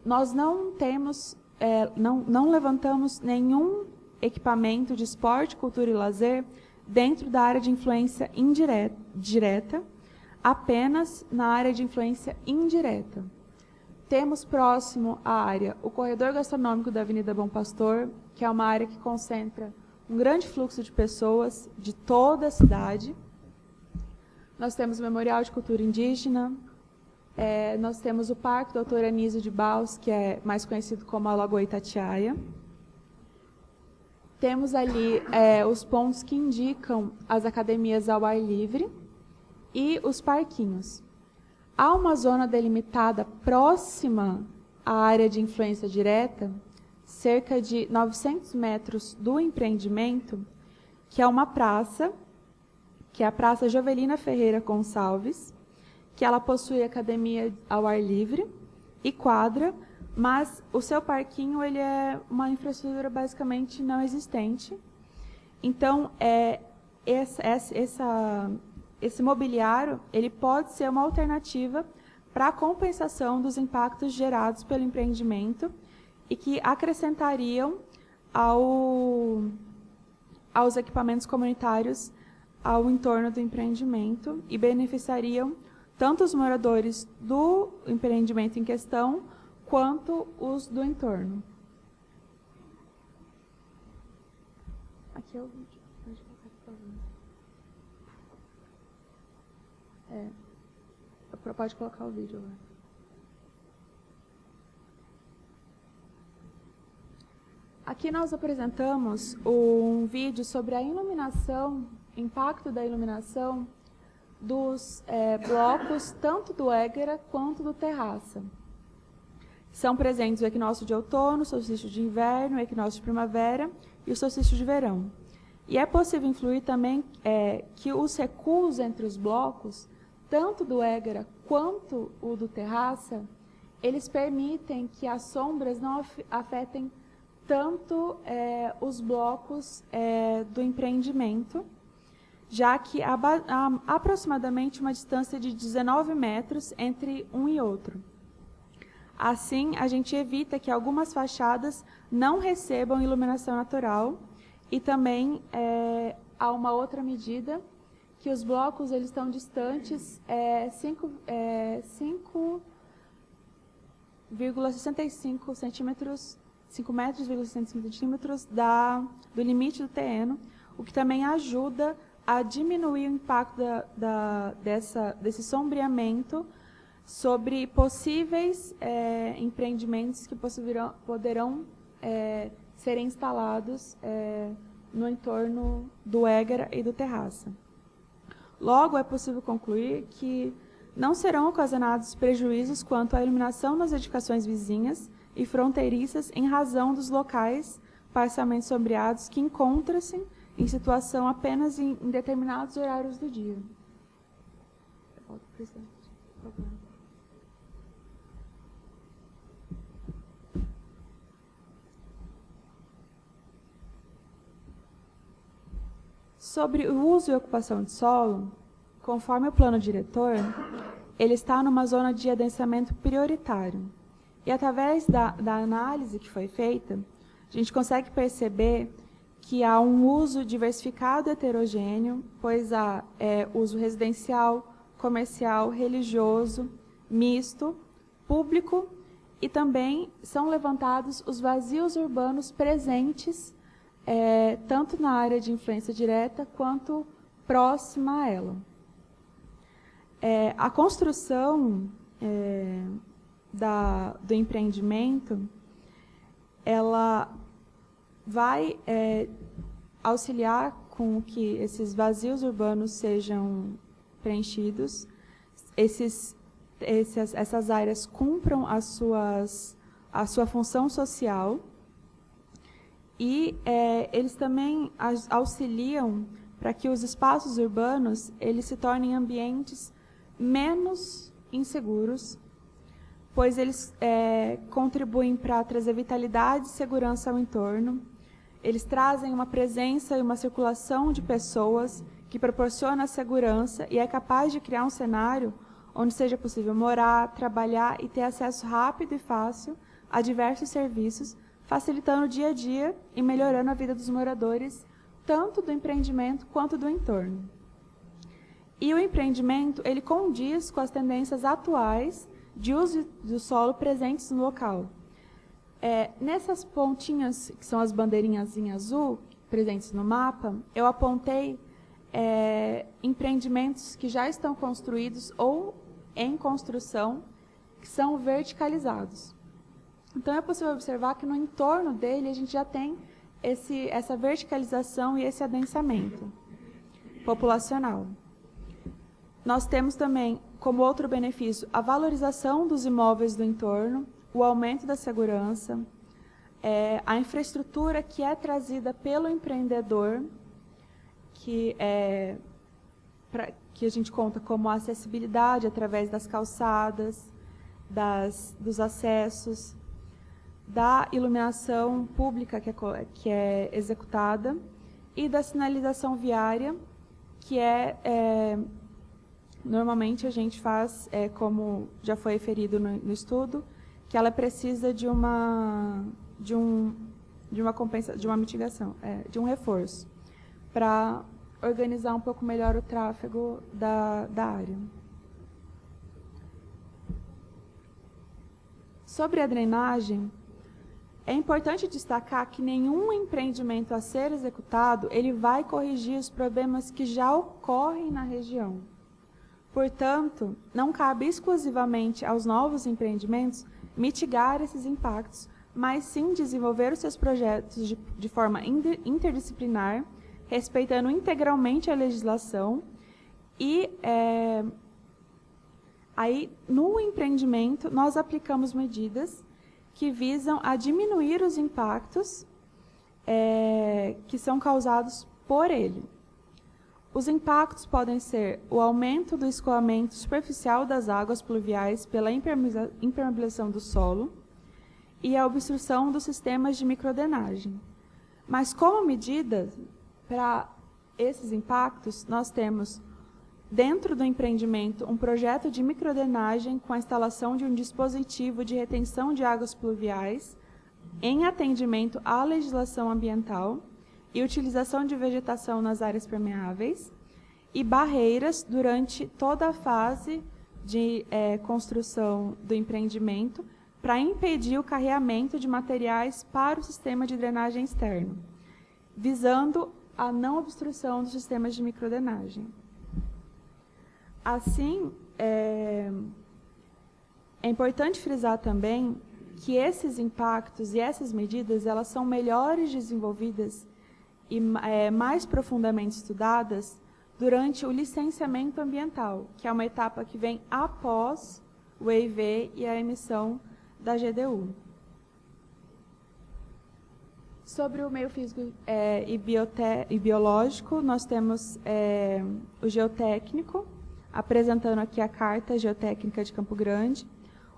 nós não temos, não levantamos nenhum equipamento de esporte, cultura e lazer dentro da área de influência direta, apenas na área de influência indireta. Temos próximo à área o corredor gastronômico da Avenida Bom Pastor, que é uma área que concentra um grande fluxo de pessoas de toda a cidade. Nós temos o Memorial de Cultura Indígena, nós temos o Parque Doutor Anísio de Baus, que é mais conhecido como a Lagoa Itatiaia. Temos ali os pontos que indicam as academias ao ar livre e os parquinhos. Há uma zona delimitada próxima à área de influência direta, cerca de 900 metros do empreendimento, que é uma praça, que é a Praça Jovelina Ferreira Gonçalves, que ela possui academia ao ar livre e quadra, mas o seu parquinho ele é uma infraestrutura basicamente não existente. Então, esse mobiliário ele pode ser uma alternativa para a compensação dos impactos gerados pelo empreendimento e que acrescentariam aos equipamentos comunitários ao entorno do empreendimento e beneficiariam tanto os moradores do empreendimento em questão, quanto os do entorno. Aqui é o vídeo. Pode colocar, por favor. Pode colocar o vídeo agora. Aqui nós apresentamos um vídeo sobre a iluminação, impacto da iluminação dos blocos, tanto do Éguera quanto do Terraça. São presentes o equinócio de outono, o solstício de inverno, o equinócio de primavera e o solstício de verão. E é possível influir também que os recuos entre os blocos, tanto do Éguera quanto o do Terraça, eles permitem que as sombras não afetem tanto os blocos do empreendimento, já que há aproximadamente uma distância de 19 metros entre um e outro. Assim, a gente evita que algumas fachadas não recebam iluminação natural e também há uma outra medida, que os blocos eles estão distantes 5,65 centímetros, 5,65 centímetros do limite do terreno, o que também ajuda a diminuir o impacto desse sombreamento sobre possíveis empreendimentos que poderão ser instalados no entorno do Éguera e do Terraça. Logo, é possível concluir que não serão ocasionados prejuízos quanto à iluminação das edificações vizinhas e fronteiriças em razão dos locais parcialmente sombreados que encontram-se em situação apenas em determinados horários do dia. Sobre o uso e ocupação de solo, conforme o plano diretor, ele está numa zona de adensamento prioritário. E através da análise que foi feita, a gente consegue perceber que há um uso diversificado e heterogêneo, pois há uso residencial, comercial, religioso, misto, público, e também são levantados os vazios urbanos presentes, tanto na área de influência direta quanto próxima a ela. A construção do empreendimento, ela vai auxiliar com que esses vazios urbanos sejam preenchidos, essas áreas cumpram a sua função social e eles também auxiliam para que os espaços urbanos eles se tornem ambientes menos inseguros, pois eles contribuem para trazer vitalidade e segurança ao entorno. Eles trazem uma presença e uma circulação de pessoas que proporciona segurança e é capaz de criar um cenário onde seja possível morar, trabalhar e ter acesso rápido e fácil a diversos serviços, facilitando o dia a dia e melhorando a vida dos moradores, tanto do empreendimento quanto do entorno. E o empreendimento, ele condiz com as tendências atuais de uso do solo presentes no local. Nessas pontinhas, que são as bandeirinhas em azul, presentes no mapa, eu apontei empreendimentos que já estão construídos ou em construção, que são verticalizados. Então, é possível observar que no entorno dele a gente já tem essa verticalização e esse adensamento populacional. Nós temos também, como outro benefício, a valorização dos imóveis do entorno, o aumento da segurança, a infraestrutura que é trazida pelo empreendedor, que a gente conta como a acessibilidade através das calçadas, dos acessos, da iluminação pública que é executada e da sinalização viária, que normalmente a gente faz, como já foi referido no estudo, que ela precisa de uma mitigação, de um reforço, para organizar um pouco melhor o tráfego da área. Sobre a drenagem, é importante destacar que nenhum empreendimento a ser executado, ele vai corrigir os problemas que já ocorrem na região. Portanto, não cabe exclusivamente aos novos empreendimentos mitigar esses impactos, mas sim desenvolver os seus projetos de forma interdisciplinar, respeitando integralmente a legislação e, aí, no empreendimento, nós aplicamos medidas que visam a diminuir os impactos que são causados por ele. Os impactos podem ser o aumento do escoamento superficial das águas pluviais pela impermeabilização do solo e a obstrução dos sistemas de microdrenagem. Mas, como medida para esses impactos, nós temos, dentro do empreendimento, um projeto de microdrenagem com a instalação de um dispositivo de retenção de águas pluviais em atendimento à legislação ambiental e utilização de vegetação nas áreas permeáveis e barreiras durante toda a fase de construção do empreendimento para impedir o carreamento de materiais para o sistema de drenagem externo, visando a não obstrução dos sistemas de microdrenagem. Assim, é importante frisar também que esses impactos e essas medidas elas são melhores desenvolvidas e mais profundamente estudadas durante o licenciamento ambiental, que é uma etapa que vem após o EIV e a emissão da GDU. Sobre o meio físico e biológico, nós temos o geotécnico, apresentando aqui a Carta Geotécnica de Campo Grande.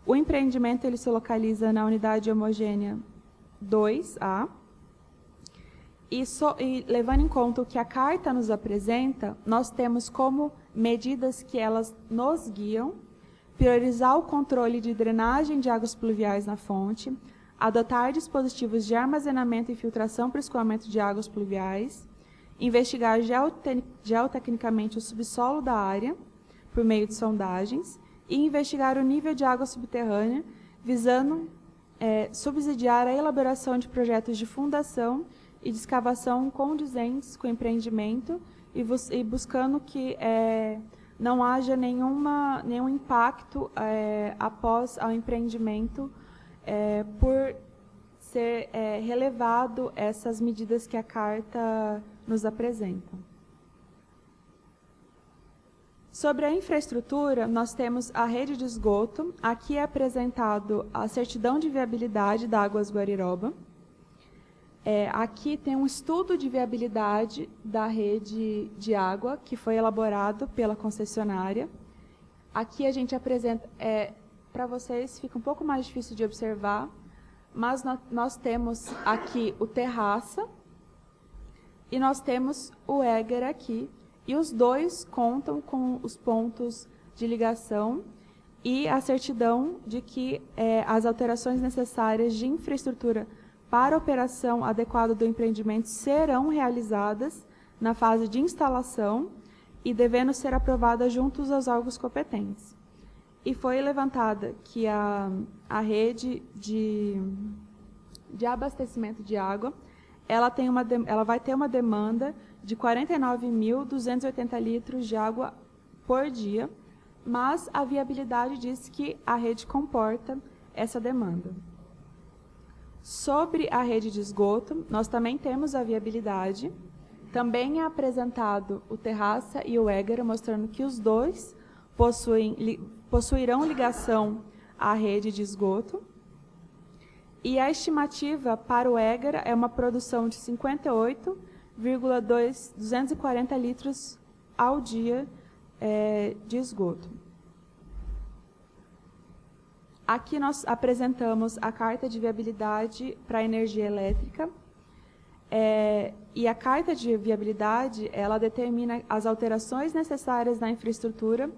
O empreendimento ele se localiza na unidade homogênea 2A. E levando em conta o que a Carta nos apresenta, nós temos como medidas que elas nos guiam, priorizar o controle de drenagem de águas pluviais na fonte, adotar dispositivos de armazenamento e filtração para o escoamento de águas pluviais, investigar geotecnicamente o subsolo da área, por meio de sondagens, e investigar o nível de água subterrânea, visando subsidiar a elaboração de projetos de fundação e de escavação condizentes com o empreendimento e buscando que não haja nenhum impacto após ao empreendimento por ser relevado essas medidas que a Carta nos apresenta. Sobre a infraestrutura, nós temos a rede de esgoto. Aqui é apresentado a certidão de viabilidade da Águas Guariroba. Aqui tem um estudo de viabilidade da rede de água, que foi elaborado pela concessionária. Aqui a gente apresenta, para vocês fica um pouco mais difícil de observar, mas nós temos aqui o terraça e nós temos o Éger aqui, e os dois contam com os pontos de ligação e a certidão de que as alterações necessárias de infraestrutura para a operação adequada do empreendimento serão realizadas na fase de instalação e devendo ser aprovada juntos aos órgãos competentes. E foi levantada que a rede de abastecimento de água, ela vai ter uma demanda de 49.280 litros de água por dia, mas a viabilidade diz que a rede comporta essa demanda. Sobre a rede de esgoto, nós também temos a viabilidade. Também é apresentado o Terraça e o Égara, mostrando que os dois possuirão ligação à rede de esgoto. E a estimativa para o Égara é uma produção de 58,240 litros ao dia de esgoto. Aqui nós apresentamos a carta de viabilidade para a energia elétrica. E a carta de viabilidade, ela determina as alterações necessárias na infraestrutura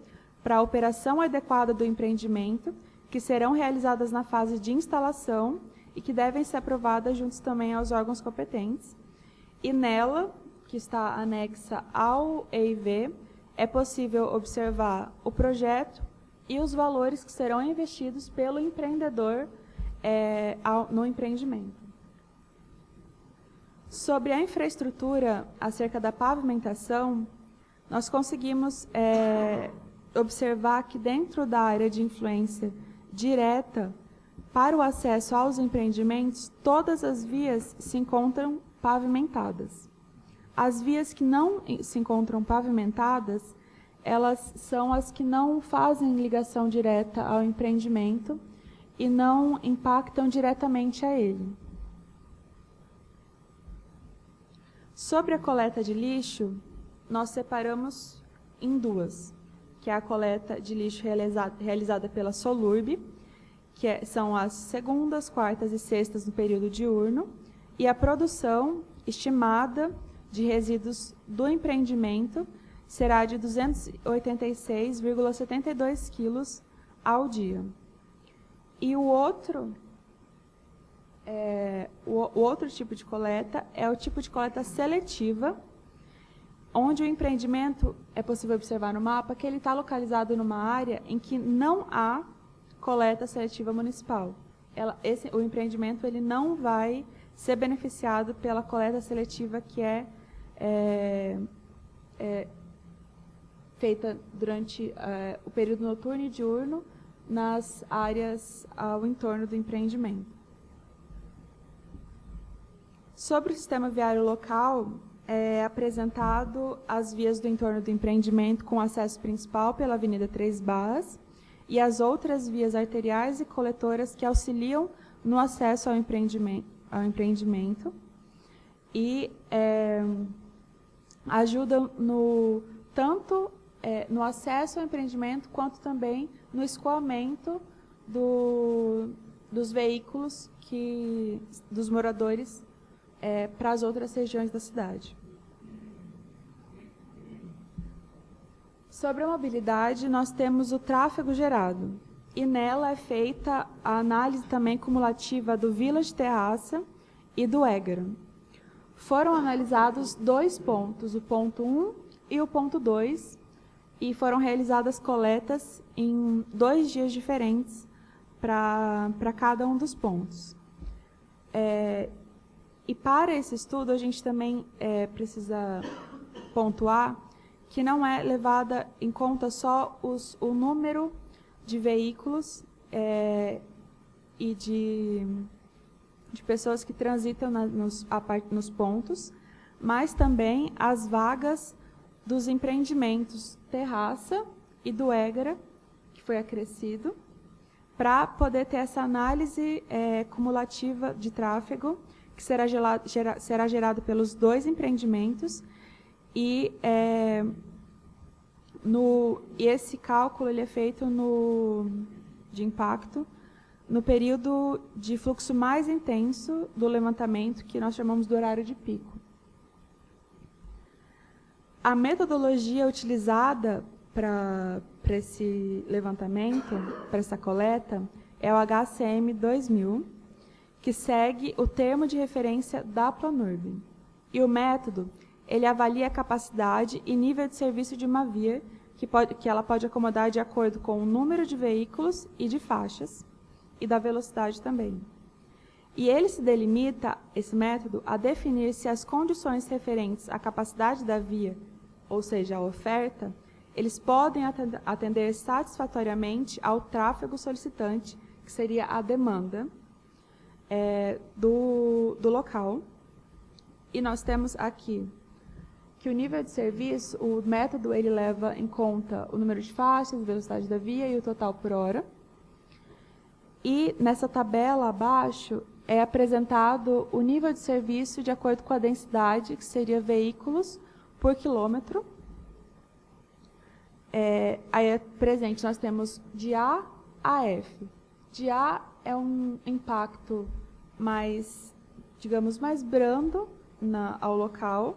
para a operação adequada do empreendimento, que serão realizadas na fase de instalação e que devem ser aprovadas juntos também aos órgãos competentes. E nela, que está anexa ao EIV, é possível observar o projeto e os valores que serão investidos pelo empreendedor no empreendimento. Sobre a infraestrutura acerca da pavimentação, nós conseguimos observar que dentro da área de influência direta para o acesso aos empreendimentos, todas as vias se encontram pavimentadas. As vias que não se encontram pavimentadas, elas são as que não fazem ligação direta ao empreendimento e não impactam diretamente a ele. Sobre a coleta de lixo, nós separamos em duas, que é a coleta de lixo realizada pela Solurb, que são as segundas, quartas e sextas no período diurno, e a produção estimada de resíduos do empreendimento será de 286,72 quilos ao dia. E o outro tipo de coleta é o tipo de coleta seletiva, onde o empreendimento, é possível observar no mapa, que ele está localizado numa área em que não há coleta seletiva municipal. O empreendimento ele não vai ser beneficiado pela coleta seletiva que é feita durante o período noturno e diurno nas áreas ao entorno do empreendimento. Sobre o sistema viário local, é apresentado as vias do entorno do empreendimento com acesso principal pela Avenida Três Barras e as outras vias arteriais e coletoras que auxiliam no acesso ao empreendimento e ajudam tanto no acesso ao empreendimento quanto também no escoamento dos veículos dos moradores para as outras regiões da cidade. Sobre a mobilidade, nós temos o tráfego gerado, e nela é feita a análise também cumulativa do Village Terraça e do Égara. Foram analisados 2 pontos, o ponto 1 e o ponto 2, e foram realizadas coletas em 2 dias diferentes para cada um dos pontos. E para esse estudo, a gente também precisa pontuar que não é levada em conta só o número de veículos e de pessoas que transitam nos pontos, mas também as vagas dos empreendimentos Terraça e do Égara, que foi acrescido, para poder ter essa análise cumulativa de tráfego, que será gerado pelos 2 empreendimentos, e esse cálculo ele é feito de impacto no período de fluxo mais intenso do levantamento, que nós chamamos do horário de pico. A metodologia utilizada para esse levantamento, para essa coleta, é o HCM 2000, que segue o termo de referência da Planurb. E o método ele avalia a capacidade e nível de serviço de uma via, que ela pode acomodar de acordo com o número de veículos e de faixas, e da velocidade também. E ele se delimita, esse método, a definir se as condições referentes à capacidade da via, ou seja, a oferta, eles podem atender satisfatoriamente ao tráfego solicitante, que seria a demanda do local. E nós temos aqui que o nível de serviço, o método, ele leva em conta o número de faixas, a velocidade da via e o total por hora. E nessa tabela abaixo é apresentado o nível de serviço de acordo com a densidade, que seria veículos por quilômetro. Aí é presente, nós temos de A a F. De A é um impacto mais, digamos, mais brando ao local,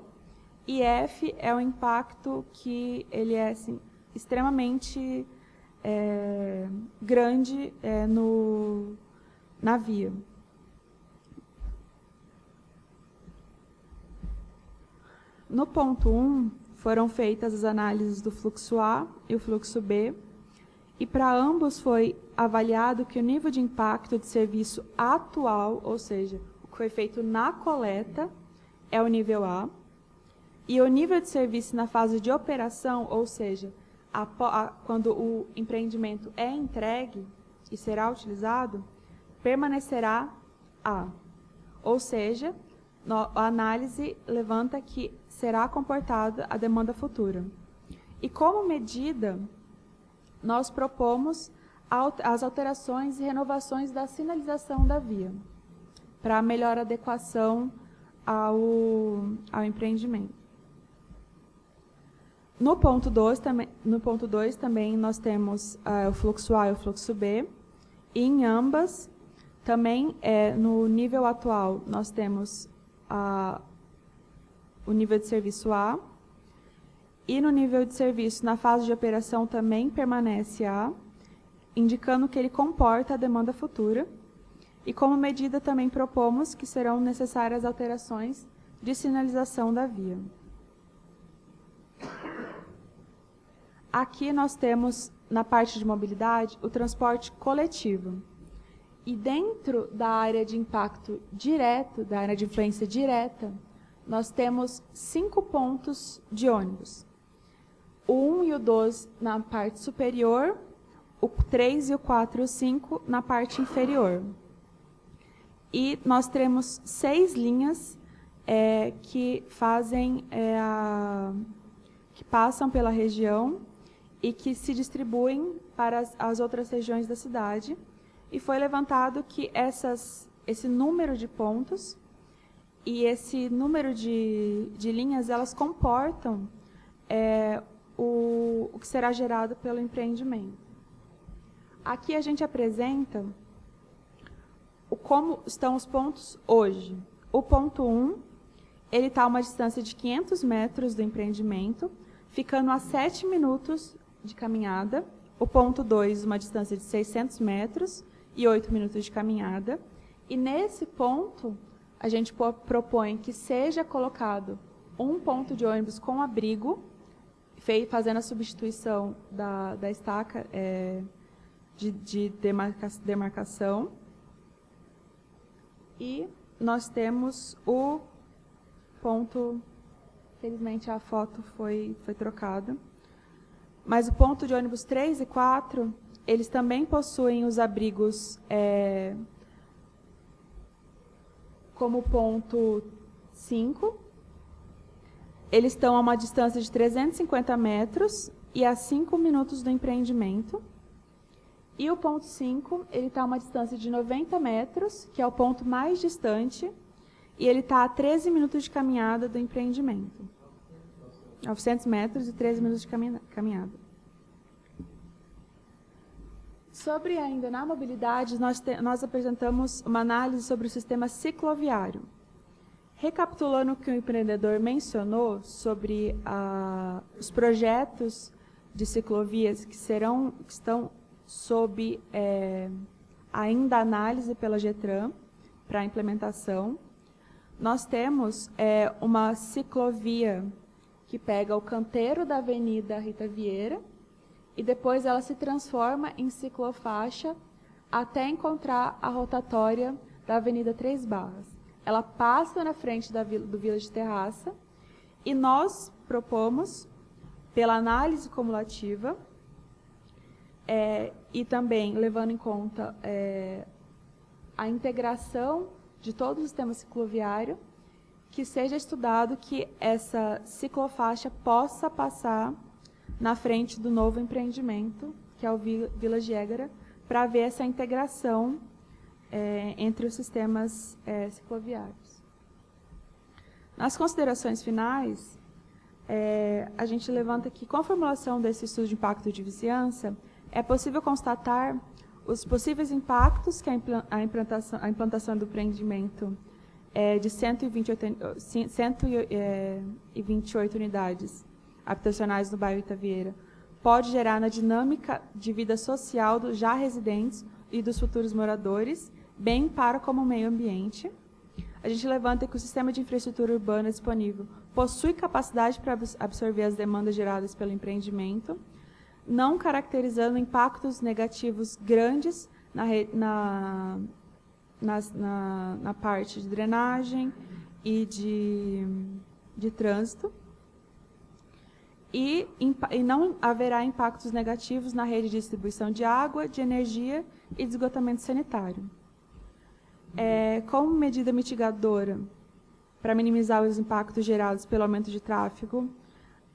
e F é um impacto que ele é assim, extremamente grande na via. No ponto 1, foram feitas as análises do fluxo A e o fluxo B, e para ambos foi avaliado que o nível de impacto de serviço atual, ou seja, o que foi feito na coleta, é o nível A, e o nível de serviço na fase de operação, ou seja, quando o empreendimento é entregue e será utilizado, permanecerá A. Ou seja, a análise levanta que será comportada a demanda futura. E como medida, nós propomos as alterações e renovações da sinalização da via, para melhor adequação ao empreendimento. No ponto 2 também nós temos o fluxo A e o fluxo B, e em ambas, também no nível atual, nós temos o nível de serviço A, e no nível de serviço, na fase de operação, também permanece A, indicando que ele comporta a demanda futura, e como medida também propomos que serão necessárias alterações de sinalização da via. Aqui nós temos, na parte de mobilidade, o transporte coletivo. E dentro da área de impacto direto, da área de influência direta, nós temos 5 pontos de ônibus. O 1 e o 2 na parte superior, o 3 e o 4 e o 5 na parte inferior. E nós temos 6 linhas que passam pela região e que se distribuem para as outras regiões da cidade. E foi levantado que esse número de pontos e esse número de linhas, elas comportam o que será gerado pelo empreendimento. Aqui a gente apresenta como estão os pontos hoje. O ponto 1, ele está a uma distância de 500 metros do empreendimento, ficando a 7 minutos de caminhada. O ponto 2, uma distância de 600 metros e 8 minutos de caminhada. E nesse ponto, a gente propõe que seja colocado um ponto de ônibus com abrigo, fazendo a substituição da estaca de demarcação. E nós temos o ponto, infelizmente a foto foi trocada, mas o ponto de ônibus 3 e 4, eles também possuem os abrigos como ponto 5. Eles estão a uma distância de 350 metros e a 5 minutos do empreendimento. E o ponto 5, ele está a uma distância de 90 metros, que é o ponto mais distante, e ele está a 13 minutos de caminhada do empreendimento. 900 metros e 13 minutos de caminhada. Sobre ainda na mobilidade, nós apresentamos uma análise sobre o sistema cicloviário. Recapitulando o que o empreendedor mencionou sobre os projetos de ciclovias que estão sob ainda análise pela GETRAN para implementação, nós temos uma ciclovia que pega o canteiro da Avenida Rita Vieira e depois ela se transforma em ciclofaixa até encontrar a rotatória da Avenida Três Barras. Ela passa na frente do Village Terraça e nós propomos, pela análise cumulativa, e também levando em conta a integração de todo o sistema cicloviário, que seja estudado que essa ciclofaixa possa passar na frente do novo empreendimento, que é o Village Égara, para ver essa integração entre os sistemas cicloviários. Nas considerações finais, a gente levanta que, com a formulação desse estudo de impacto de vizinhança, é possível constatar os possíveis impactos que a implantação do empreendimento de 128 unidades habitacionais no bairro Itavieira pode gerar na dinâmica de vida social dos já residentes e dos futuros moradores, bem para como o meio ambiente. A gente levanta que o sistema de infraestrutura urbana disponível possui capacidade para absorver as demandas geradas pelo empreendimento, não caracterizando impactos negativos grandes na parte de drenagem e de trânsito, e não haverá impactos negativos na rede de distribuição de água, de energia e de esgotamento sanitário. Como medida mitigadora, para minimizar os impactos gerados pelo aumento de tráfego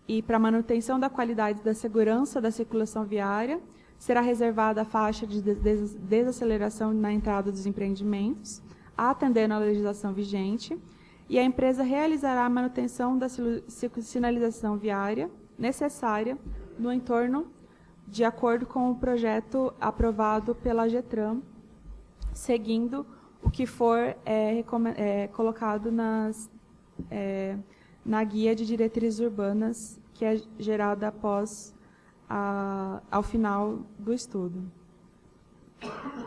e para a manutenção da qualidade e da segurança da circulação viária, será reservada a faixa de desaceleração na entrada dos empreendimentos, atendendo à legislação vigente, e a empresa realizará a manutenção da sinalização viária necessária no entorno, de acordo com o projeto aprovado pela GETRAN, seguindo o que for colocado na guia de diretrizes urbanas, que é gerada após ao final do estudo.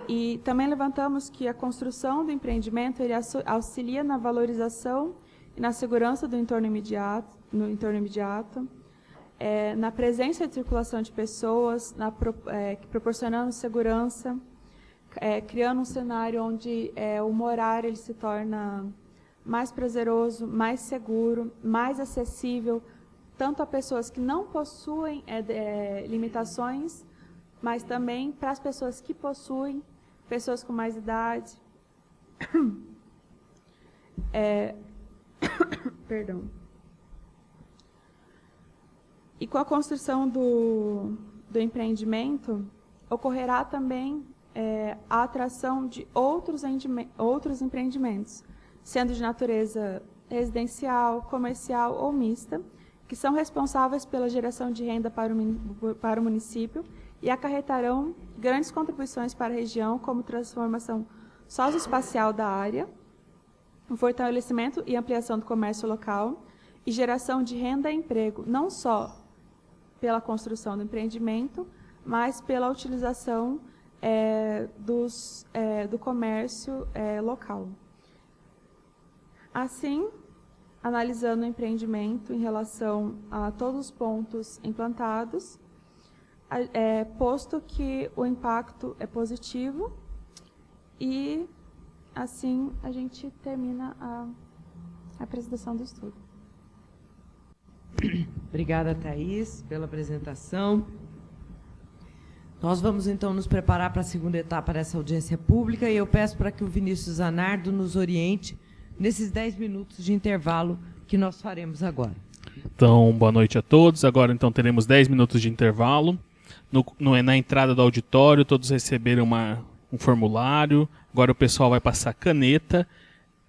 E também levantamos que a construção do empreendimento ele auxilia na valorização e na segurança do entorno imediato, na presença de circulação de pessoas, proporcionando segurança, criando um cenário onde o morar ele se torna mais prazeroso, mais seguro, mais acessível, tanto a pessoas que não possuem limitações, mas também para as pessoas que possuem, pessoas com mais idade. Perdão. E com a construção do empreendimento, ocorrerá também a atração de outros empreendimentos, sendo de natureza residencial, comercial ou mista, que são responsáveis pela geração de renda para o município e acarretarão grandes contribuições para a região, como transformação socioespacial da área, o fortalecimento e ampliação do comércio local e geração de renda e emprego, não só pela construção do empreendimento, mas pela utilização do comércio local. Assim, analisando o empreendimento em relação a todos os pontos implantados, posto que o impacto é positivo, e assim a gente termina a apresentação do estudo. Obrigada, Thaís, pela apresentação. Nós vamos, então, nos preparar para a segunda etapa dessa audiência pública, e eu peço para que o Vinícius Zanardo nos oriente nesses 10 minutos de intervalo que nós faremos agora. Então, boa noite a todos. Agora, então, teremos 10 minutos de intervalo. Na entrada do auditório, todos receberam um formulário. Agora o pessoal vai passar caneta.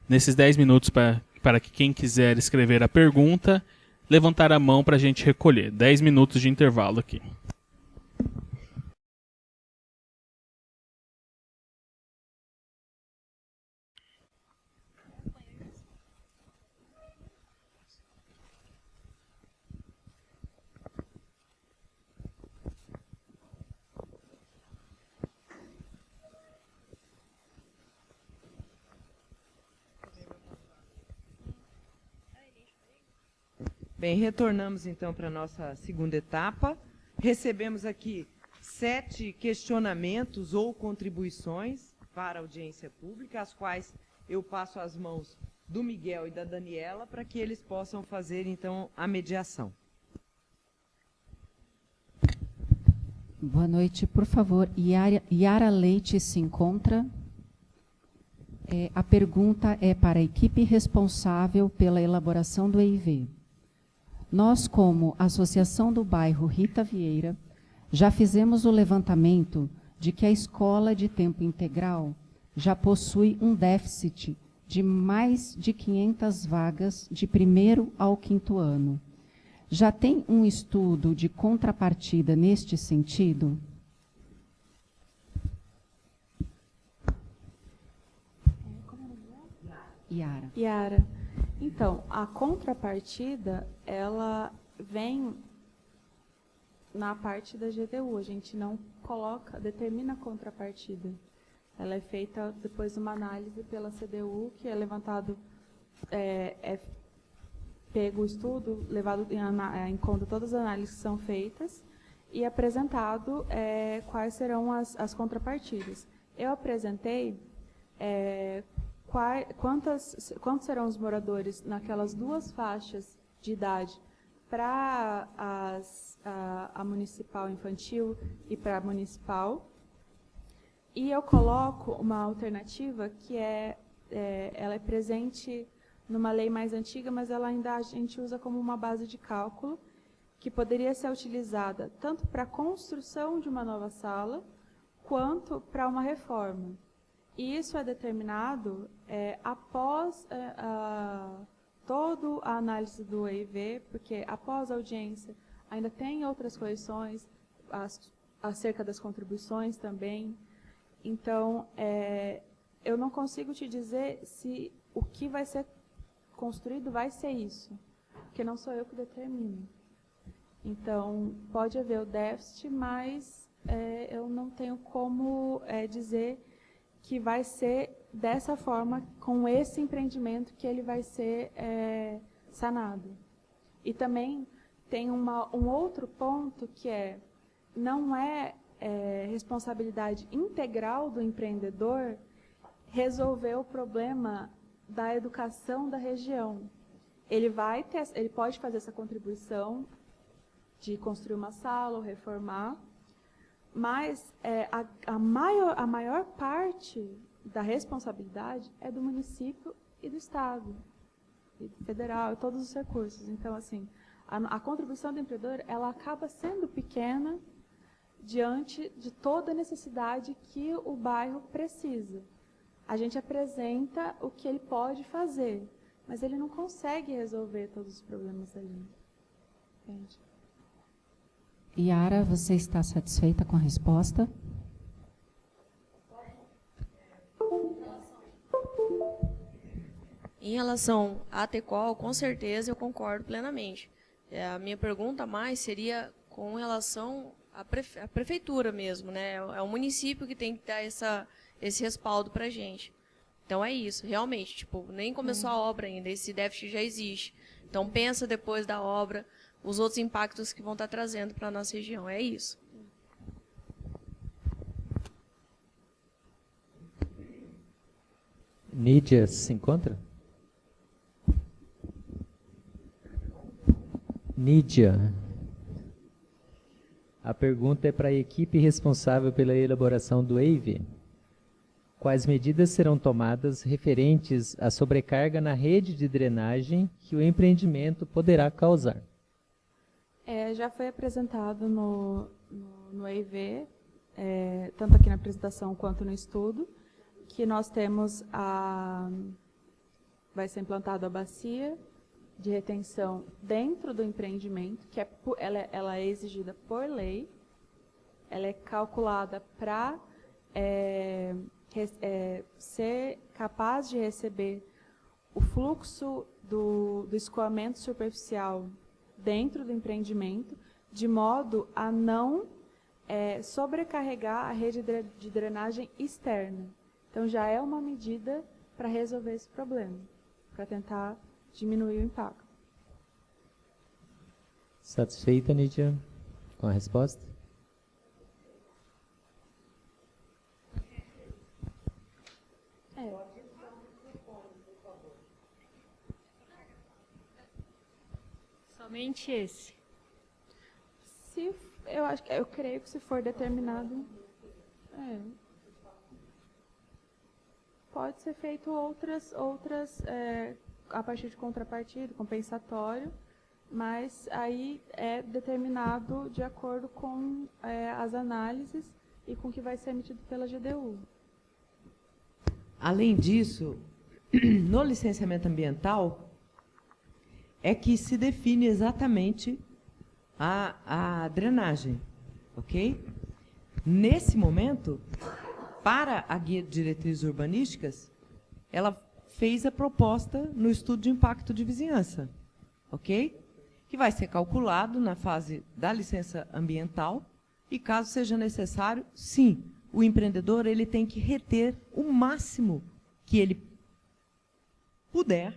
Nesses 10 minutos, para que quem quiser escrever a pergunta, levantar a mão para a gente recolher. 10 minutos de intervalo aqui. Bem, retornamos então para a nossa segunda etapa. Recebemos aqui 7 questionamentos ou contribuições para a audiência pública, as quais eu passo às mãos do Miguel e da Daniela para que eles possam fazer então a mediação. Boa noite, por favor. Yara Leite se encontra. A pergunta é para a equipe responsável pela elaboração do EIV. Nós, como Associação do Bairro Rita Vieira, já fizemos o levantamento de que a escola de tempo integral já possui um déficit de mais de 500 vagas de 1º ao 5º ano. Já tem um estudo de contrapartida neste sentido? Yara. Então, a contrapartida, ela vem na parte da GDU. A gente não determina a contrapartida. Ela é feita depois de uma análise pela CDU, que é levantado, pego o estudo, levado em conta todas as análises que são feitas e apresentado quais serão as contrapartidas. Eu apresentei quantos serão os moradores naquelas 2 faixas de idade para a municipal infantil e para a municipal. E eu coloco uma alternativa que ela é presente numa lei mais antiga, mas ela ainda a gente usa como uma base de cálculo, que poderia ser utilizada tanto para a construção de uma nova sala, quanto para uma reforma. E isso é determinado após toda a análise do EIV, porque após a audiência ainda tem outras correções, acerca das contribuições também. Então, eu não consigo te dizer se o que vai ser construído vai ser isso, porque não sou eu que determino. Então, pode haver o déficit, mas eu não tenho como dizer que vai ser dessa forma, com esse empreendimento, que ele vai ser sanado. E também tem um outro ponto que não é responsabilidade integral do empreendedor resolver o problema da educação da região. Ele pode fazer essa contribuição de construir uma sala ou reformar, mas a maior parte da responsabilidade é do município e do Estado, e do federal, e todos os recursos. Então, assim, a contribuição do empreendedor, ela acaba sendo pequena diante de toda a necessidade que o bairro precisa. A gente apresenta o que ele pode fazer, mas ele não consegue resolver todos os problemas ali. Entende? Yara, você está satisfeita com a resposta? Em relação à TECOL, com certeza eu concordo plenamente. A minha pergunta mais seria com relação à prefeitura mesmo, né? É o município que tem que dar esse respaldo para a gente. Então é isso, realmente. Tipo, nem começou a obra ainda, esse déficit já existe. Então pensa depois da obra os outros impactos que vão estar trazendo para a nossa região. É isso. Nídia se encontra? Nídia. A pergunta é para a equipe responsável pela elaboração do EIV. Quais medidas serão tomadas referentes à sobrecarga na rede de drenagem que o empreendimento poderá causar? Já foi apresentado no EIV, tanto aqui na apresentação quanto no estudo, que nós temos vai ser implantada a bacia de retenção dentro do empreendimento, que ela é exigida por lei, ela é calculada para ser capaz de receber o fluxo do escoamento superficial dentro do empreendimento, de modo a não sobrecarregar a rede de drenagem externa. Então, já é uma medida para resolver esse problema, para tentar diminuir o impacto. Satisfeita, Nídia, com a resposta? Somente esse. Eu creio que se for determinado, pode ser feito outras a partir de contrapartida, compensatório, mas aí é determinado de acordo com as análises e com o que vai ser emitido pela GDU. Além disso, no licenciamento ambiental, é que se define exatamente a drenagem, ok? Nesse momento, para a guia de diretrizes urbanísticas, ela fez a proposta no estudo de impacto de vizinhança, ok? Que vai ser calculado na fase da licença ambiental e, caso seja necessário, sim, o empreendedor ele tem que reter o máximo que ele puder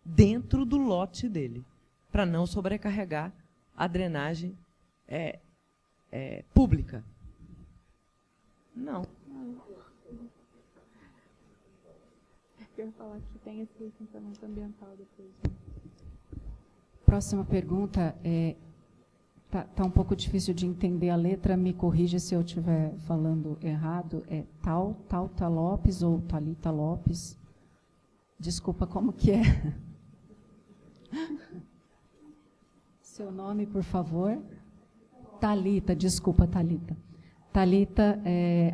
dentro do lote dele, para não sobrecarregar a drenagem pública. Não. Eu ia falar que tem esse licenciamento ambiental depois. Próxima pergunta tá um pouco difícil de entender a letra, me corrija se eu estiver falando errado. É Tauta Lopes ou Thalita Lopes? Desculpa, como que é? Seu nome, por favor. Thalita, desculpa, Thalita. Thalita,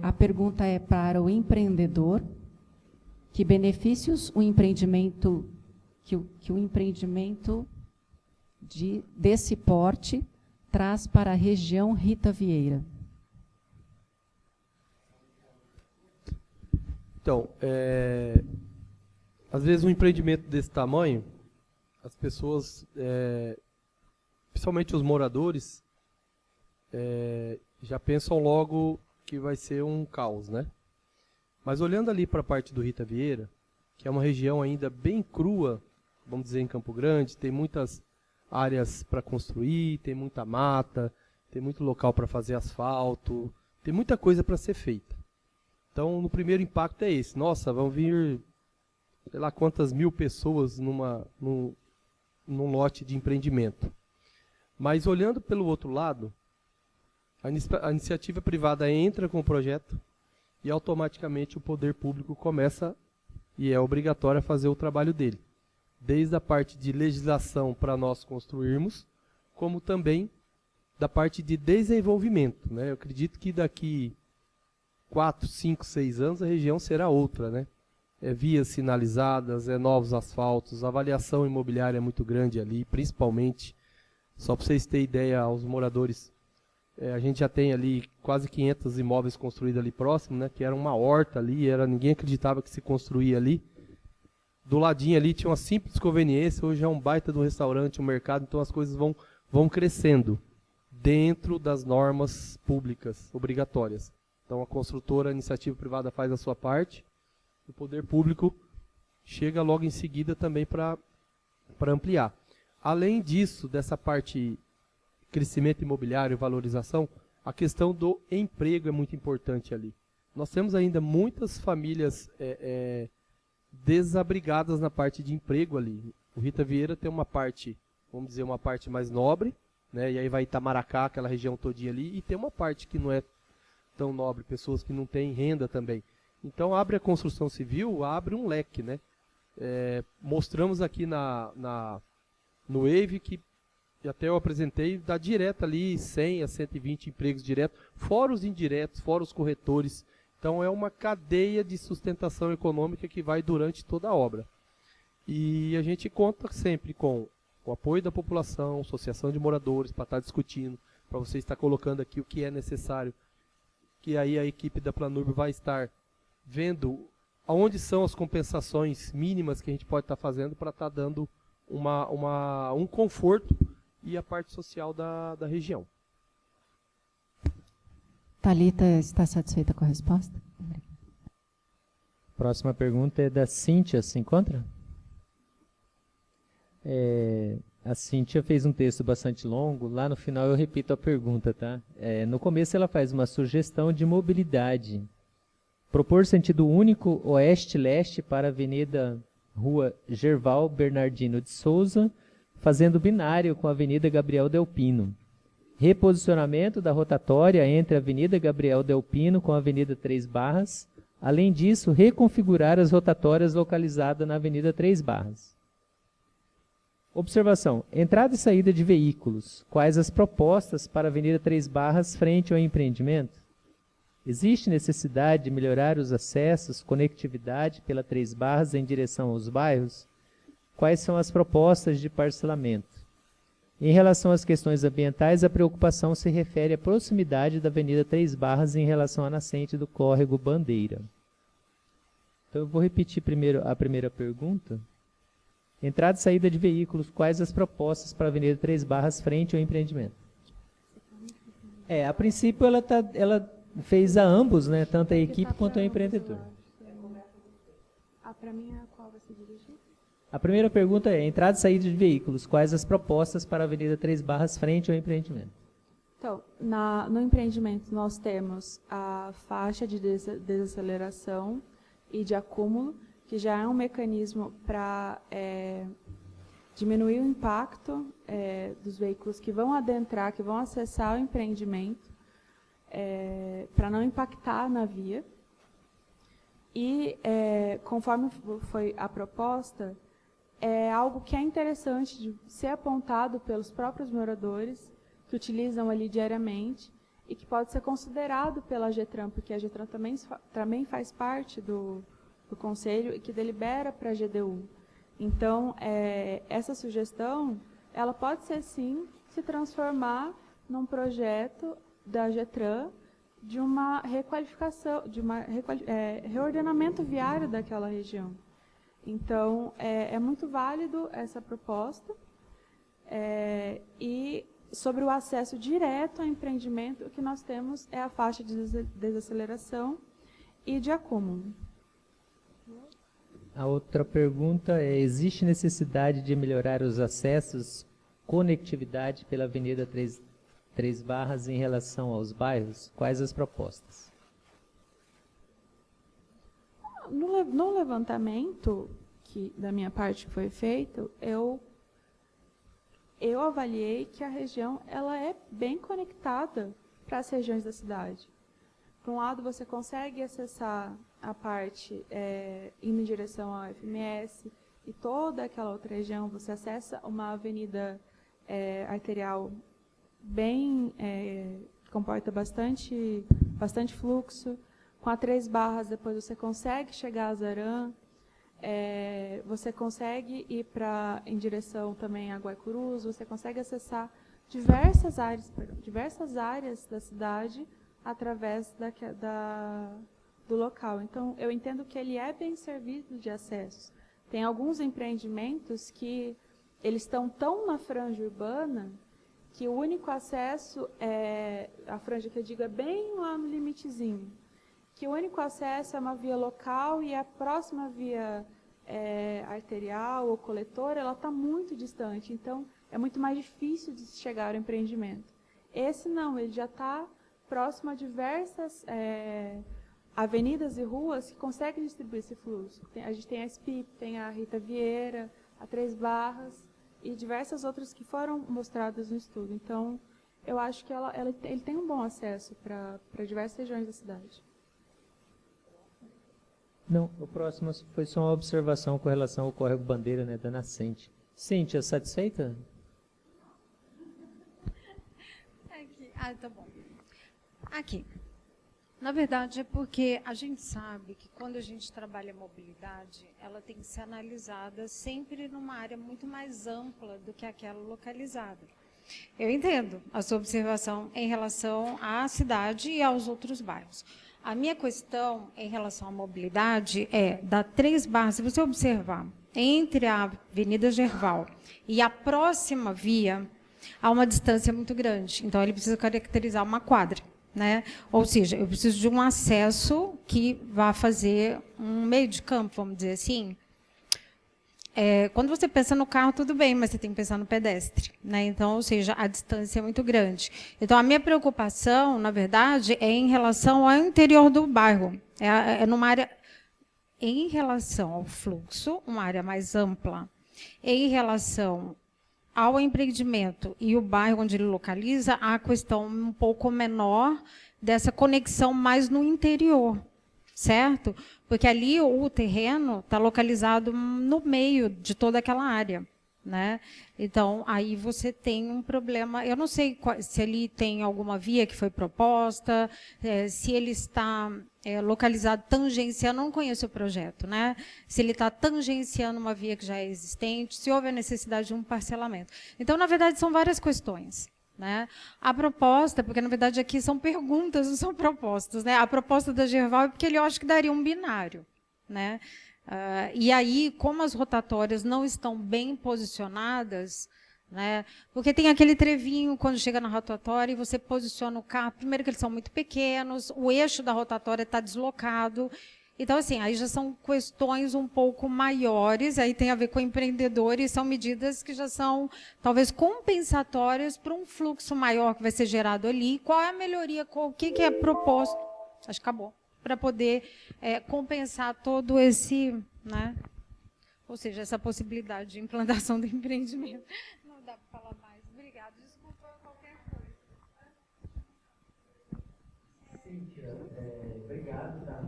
a pergunta é para o empreendedor. Que benefícios o empreendimento, que o empreendimento desse porte traz para a região Rita Vieira? Então, às vezes um empreendimento desse tamanho, as pessoas, principalmente os moradores, já pensam logo que vai ser um caos, né? Mas olhando ali para a parte do Rita Vieira, que é uma região ainda bem crua, vamos dizer, em Campo Grande, tem muitas áreas para construir, tem muita mata, tem muito local para fazer asfalto, tem muita coisa para ser feita. Então, no primeiro impacto é esse. Nossa, vão vir, sei lá quantas mil pessoas num lote de empreendimento. Mas olhando pelo outro lado, a iniciativa privada entra com o projeto e automaticamente o poder público começa, e é obrigatório, a fazer o trabalho dele. Desde a parte de legislação para nós construirmos, como também da parte de desenvolvimento, né? Eu acredito que daqui 4, 5, 6 anos a região será outra, né? Vias sinalizadas, novos asfaltos, a avaliação imobiliária é muito grande ali, principalmente, só para vocês terem ideia, aos moradores, a gente já tem ali quase 500 imóveis construídos ali próximo, né? Que era uma horta ali, ninguém acreditava que se construía ali. Do ladinho ali tinha uma simples conveniência, hoje é um baita do restaurante, um mercado, então as coisas vão crescendo dentro das normas públicas obrigatórias. Então a construtora, a iniciativa privada faz a sua parte, o poder público chega logo em seguida também para ampliar. Além disso, dessa parte crescimento imobiliário, valorização, a questão do emprego é muito importante ali. Nós temos ainda muitas famílias desabrigadas na parte de emprego ali. O Rita Vieira tem uma parte, vamos dizer, uma parte mais nobre, né? E aí vai Itamaracá, aquela região todinha ali, e tem uma parte que não é tão nobre, pessoas que não têm renda também. Então abre a construção civil, abre um leque, né? Mostramos aqui no Wave que até eu apresentei, dá direto ali 100 a 120 empregos diretos, fora os indiretos, fora os corretores. Então é uma cadeia de sustentação econômica que vai durante toda a obra. E a gente conta sempre com o apoio da população, associação de moradores, para estar discutindo, para você estar colocando aqui o que é necessário, que aí a equipe da Planurb vai estar vendo aonde são as compensações mínimas que a gente pode estar fazendo para estar dando um conforto e a parte social da região. Thalita, está satisfeita com a resposta? Próxima pergunta é da Cíntia, se encontra? A Cíntia fez um texto bastante longo. Lá no final eu repito a pergunta, tá? No começo ela faz uma sugestão de mobilidade. Propor sentido único oeste-leste para a Avenida Rua Gerval Bernardino de Souza, fazendo binário com a Avenida Gabriel Delpino. Reposicionamento da rotatória entre a Avenida Gabriel Delpino com a Avenida Três Barras. Além disso, reconfigurar as rotatórias localizadas na Avenida Três Barras. Observação. Entrada e saída de veículos. Quais as propostas para a Avenida Três Barras frente ao empreendimento? Existe necessidade de melhorar os acessos, conectividade pela Três Barras em direção aos bairros? Quais são as propostas de parcelamento? Em relação às questões ambientais, a preocupação se refere à proximidade da Avenida Três Barras em relação à nascente do córrego Bandeira. Então eu vou repetir primeiro a primeira pergunta. Entrada e saída de veículos, quais as propostas para a Avenida Três Barras frente ao empreendimento? A princípio ela fez a ambos, né, tanto a equipe quanto ao empreendedor. Para mim, a qual vai se dirigir? A primeira pergunta é, entrada e saída de veículos, quais as propostas para a Avenida Três Barras frente ao empreendimento? Então, no empreendimento nós temos a faixa de desaceleração e de acúmulo, que já é um mecanismo para diminuir o impacto dos veículos que vão adentrar, que vão acessar o empreendimento, para não impactar na via. E, conforme foi a proposta, é algo que é interessante de ser apontado pelos próprios moradores, que utilizam ali diariamente, e que pode ser considerado pela GETRAN, porque a GETRAN também faz parte do Conselho e que delibera para a GDU. Então, essa sugestão, ela pode ser, sim, se transformar num projeto da GETRAN de uma requalificação, de reordenamento viário daquela região. Então, é muito válido essa proposta. E sobre o acesso direto ao empreendimento, o que nós temos é a faixa de desaceleração e de acúmulo. A outra pergunta é, existe necessidade de melhorar os acessos, conectividade pela Avenida Três Barras em relação aos bairros? Quais as propostas? No levantamento da minha parte que foi feito, eu avaliei que a região ela é bem conectada para as regiões da cidade. Por um lado, você consegue acessar a parte indo em direção ao FMS e toda aquela outra região, você acessa uma avenida arterial bem, que comporta bastante fluxo. Com a Três Barras, depois você consegue chegar a Zarã, você consegue ir em direção também a Guaicurus, você consegue acessar diversas áreas da cidade através do local. Então, eu entendo que ele é bem servido de acesso. Tem alguns empreendimentos que eles estão tão na franja urbana que o único acesso a franja que eu digo é bem lá no limitezinho, que o único acesso é uma via local e a próxima via arterial ou coletora, ela está muito distante, então é muito mais difícil de chegar ao empreendimento. Esse não, ele já está próximo a diversas avenidas e ruas que conseguem distribuir esse fluxo. A gente tem a SPIP, tem a Rita Vieira, a Três Barras e diversas outras que foram mostradas no estudo. Então, eu acho que ele tem um bom acesso para diversas regiões da cidade. Não, o próximo foi só uma observação com relação ao córrego Bandeira, né, da nascente. Cíntia, satisfeita? Aqui. Tá bom. Aqui. Na verdade, é porque a gente sabe que quando a gente trabalha a mobilidade, ela tem que ser analisada sempre numa área muito mais ampla do que aquela localizada. Eu entendo a sua observação em relação à cidade e aos outros bairros. A minha questão em relação à mobilidade é da Três Barras. Se você observar, entre a Avenida Gerval e a próxima via, há uma distância muito grande. Então, ele precisa caracterizar uma quadra, né? Ou seja, eu preciso de um acesso que vá fazer um meio de campo, vamos dizer assim. quando você pensa no carro, tudo bem, mas você tem que pensar no pedestre, né? Então, ou seja, a distância é muito grande. Então, a minha preocupação, na verdade, é em relação ao interior do bairro. É numa área, em relação ao fluxo, uma área mais ampla. Em relação ao empreendimento e o bairro onde ele localiza, há a questão um pouco menor dessa conexão mais no interior, certo? Porque ali o terreno está localizado no meio de toda aquela área, né? Então, aí você tem um problema. Eu não sei se ali tem alguma via que foi proposta, se ele está localizado tangenciando, não conheço o projeto, né? Se ele está tangenciando uma via que já é existente, se houve a necessidade de um parcelamento. Então, na verdade, são várias questões. Né? A proposta, porque na verdade aqui são perguntas, não são propostas, né? A proposta da Gerval é porque ele acha que daria um binário, né? E aí, como as rotatórias não estão bem posicionadas, né? Porque tem aquele trevinho quando chega na rotatória e você posiciona o carro, primeiro que eles são muito pequenos, o eixo da rotatória está deslocado. Então, assim, aí já são questões um pouco maiores, aí tem a ver com empreendedores, são medidas que já são, talvez, compensatórias para um fluxo maior que vai ser gerado ali. Qual é a melhoria, o que é proposto? Acho que acabou. Para poder compensar todo esse, né? Ou seja, essa possibilidade de implantação do empreendimento. Não dá para falar mais. Obrigada. Desculpa qualquer coisa. Cíntia, obrigado, tá?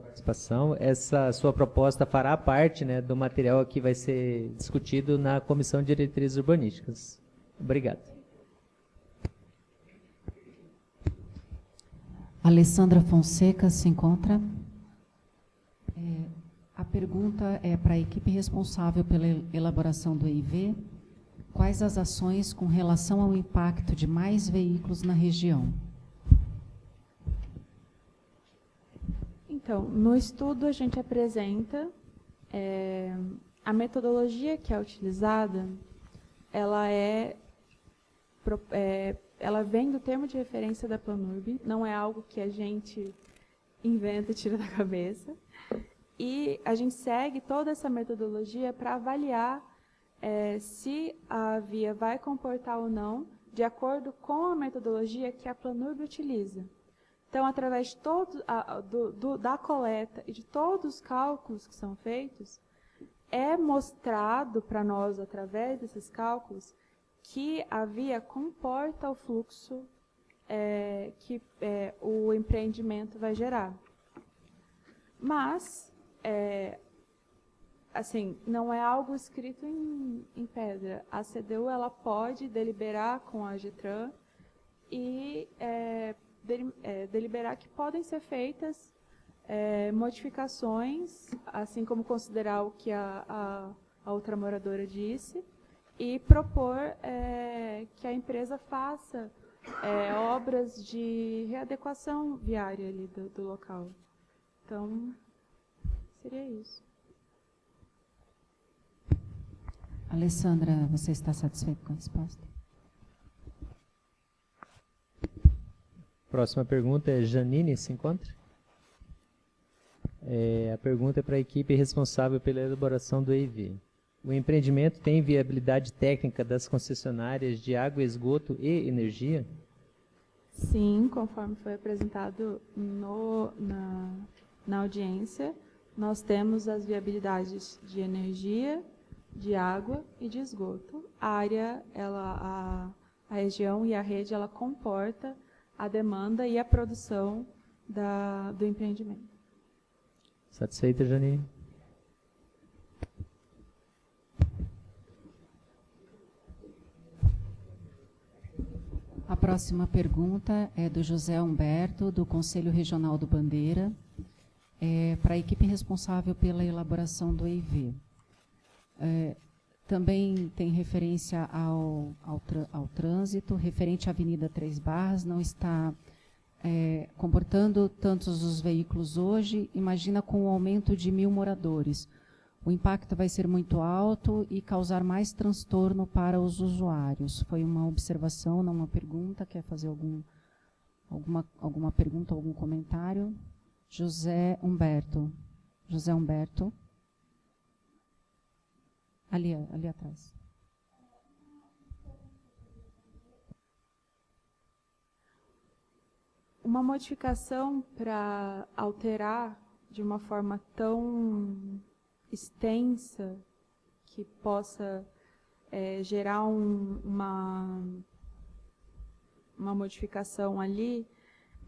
Participação. Essa sua proposta fará parte, né, do material que vai ser discutido na Comissão de Diretrizes Urbanísticas. Obrigado. Alessandra Fonseca se encontra. A pergunta é para a equipe responsável pela elaboração do EIV. Quais as ações com relação ao impacto de mais veículos na região? Então, no estudo a gente apresenta a metodologia que é utilizada, ela vem do termo de referência da Planurb, não é algo que a gente inventa e tira da cabeça. E a gente segue toda essa metodologia para avaliar se a via vai comportar ou não, de acordo com a metodologia que a Planurb utiliza. Então, através de da coleta e de todos os cálculos que são feitos, é mostrado para nós, através desses cálculos, que a via comporta o fluxo que o empreendimento vai gerar. Mas, assim, não é algo escrito em pedra. A CDU ela pode deliberar com a GETRAN e deliberar que podem ser feitas modificações, assim como considerar o que a outra moradora disse, e propor que a empresa faça obras de readequação viária ali do local. Então, seria isso. Alessandra, você está satisfeita com a resposta? Próxima pergunta é Janine, se encontra? A pergunta é para a equipe responsável pela elaboração do EIV. O empreendimento tem viabilidade técnica das concessionárias de água, esgoto e energia? Sim, conforme foi apresentado na audiência, nós temos as viabilidades de energia, de água e de esgoto. A área, a região e a rede, ela comporta a demanda e a produção do empreendimento. Satisfeita, Janine? A próxima pergunta é do José Humberto, do Conselho Regional do Bandeira, para a equipe responsável pela elaboração do EIV. Também tem referência ao trânsito, referente à Avenida Três Barras, não está comportando tantos os veículos hoje, imagina com o aumento de 1.000 moradores. O impacto vai ser muito alto e causar mais transtorno para os usuários. Foi uma observação, não uma pergunta. Quer fazer alguma pergunta, algum comentário? José Humberto. José Humberto. Ali atrás. Uma modificação para alterar de uma forma tão extensa que possa gerar uma modificação ali,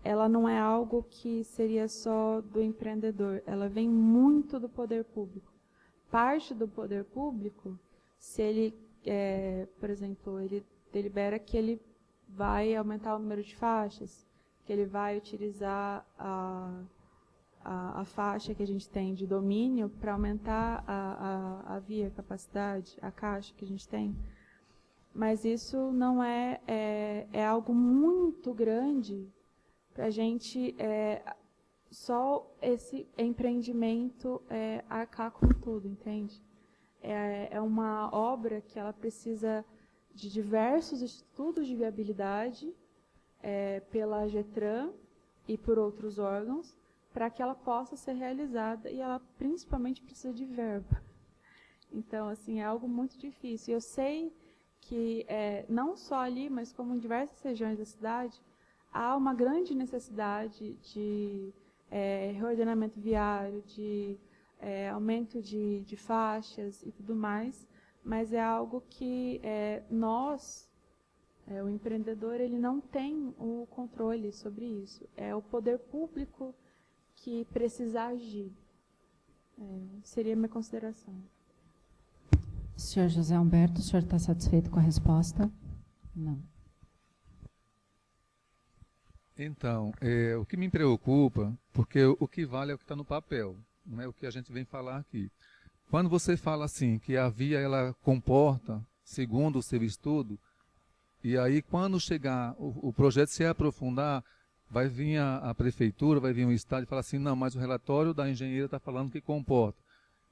ela não é algo que seria só do empreendedor, ela vem muito do poder público. Parte do poder público, se ele, por exemplo, ele delibera que ele vai aumentar o número de faixas, que ele vai utilizar a faixa que a gente tem de domínio para aumentar a via, a capacidade, a caixa que a gente tem. Mas isso não é algo muito grande para a gente, só esse empreendimento arcar com tudo, entende? É uma obra que ela precisa de diversos estudos de viabilidade pela GETRAN e por outros órgãos, para que ela possa ser realizada, e ela principalmente precisa de verba. Então, assim, é algo muito difícil. Eu sei que não só ali, mas como em diversas regiões da cidade, há uma grande necessidade de reordenamento viário, de aumento de faixas e tudo mais, mas é algo que nós, o empreendedor, ele não tem o controle sobre isso. É o poder público que precisa agir. Seria a minha consideração. Senhor José Humberto, o senhor está satisfeito com a resposta? Não. Então, o que me preocupa, porque o que vale é o que está no papel, não é o que a gente vem falar aqui. Quando você fala assim, que a via ela comporta, segundo o seu estudo, e aí quando chegar o projeto se aprofundar, vai vir a prefeitura, vai vir o estado e falar assim, não, mas o relatório da engenheira está falando que comporta.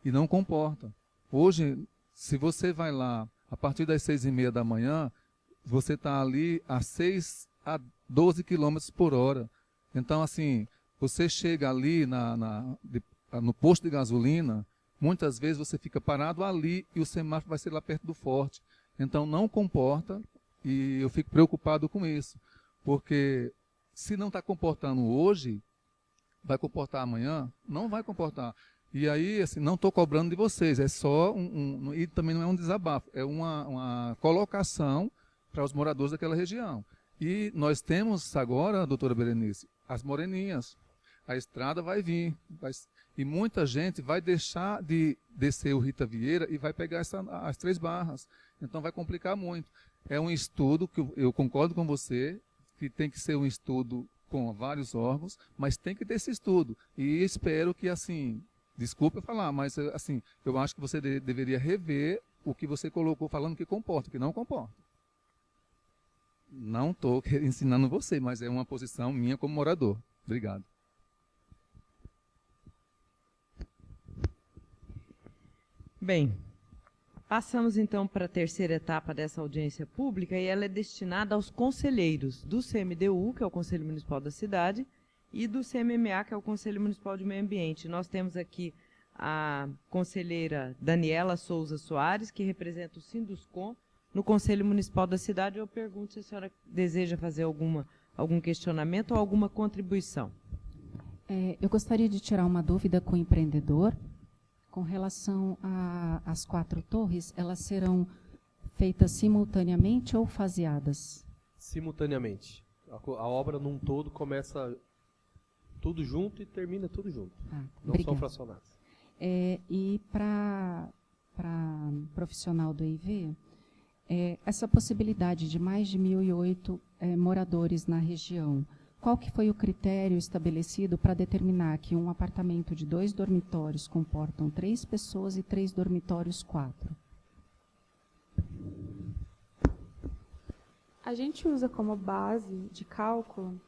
E não comporta. Hoje, se você vai lá, a partir das 6h30 da manhã, você está ali a 6 a 12 km por hora. Então, assim, você chega ali no posto de gasolina, muitas vezes você fica parado ali e o semáforo vai ser lá perto do forte. Então, não comporta, e eu fico preocupado com isso. Porque se não está comportando hoje, vai comportar amanhã? Não vai comportar. E aí, assim, não estou cobrando de vocês, é só e também não é um desabafo, é uma colocação para os moradores daquela região. E nós temos agora, doutora Berenice, as moreninhas. A estrada vai vir, e muita gente vai deixar de descer o Rita Vieira e vai pegar as 3 barras. Então vai complicar muito. É um estudo que eu concordo com você, que tem que ser um estudo com vários órgãos, mas tem que ter esse estudo. E espero que, assim, desculpa falar, mas assim, eu acho que você deveria rever o que você colocou falando que comporta, que não comporta. Não estou ensinando você, mas é uma posição minha como morador. Obrigado. Bem, passamos então para a terceira etapa dessa audiência pública, e ela é destinada aos conselheiros do CMDU, que é o Conselho Municipal da Cidade, e do CMMA, que é o Conselho Municipal de Meio Ambiente. Nós temos aqui a conselheira Daniela Souza Soares, que representa o Sinduscom no Conselho Municipal da Cidade. Eu pergunto se a senhora deseja fazer algum questionamento ou alguma contribuição. Eu gostaria de tirar uma dúvida com o empreendedor. Com relação às 4 torres, elas serão feitas simultaneamente ou faseadas? Simultaneamente. A obra num todo começa tudo junto e termina tudo junto. Não são fracionadas. E para profissional do EIV, essa possibilidade de mais de 1.008 moradores na região, qual que foi o critério estabelecido para determinar que um apartamento de 2 dormitórios comportam 3 pessoas e 3 dormitórios 4? A gente usa como base de cálculo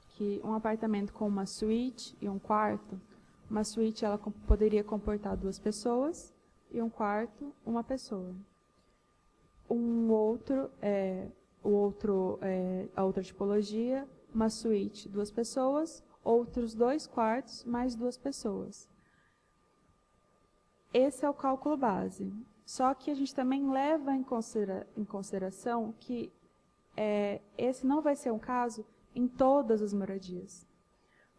que um apartamento com uma suíte e um quarto, uma suíte ela poderia comportar 2 pessoas e um quarto, uma pessoa. A outra tipologia, uma suíte, 2 pessoas, outros 2 quartos, mais 2 pessoas. esse é o cálculo base. Só que a gente também leva em consideração que esse não vai ser um caso em todas as moradias.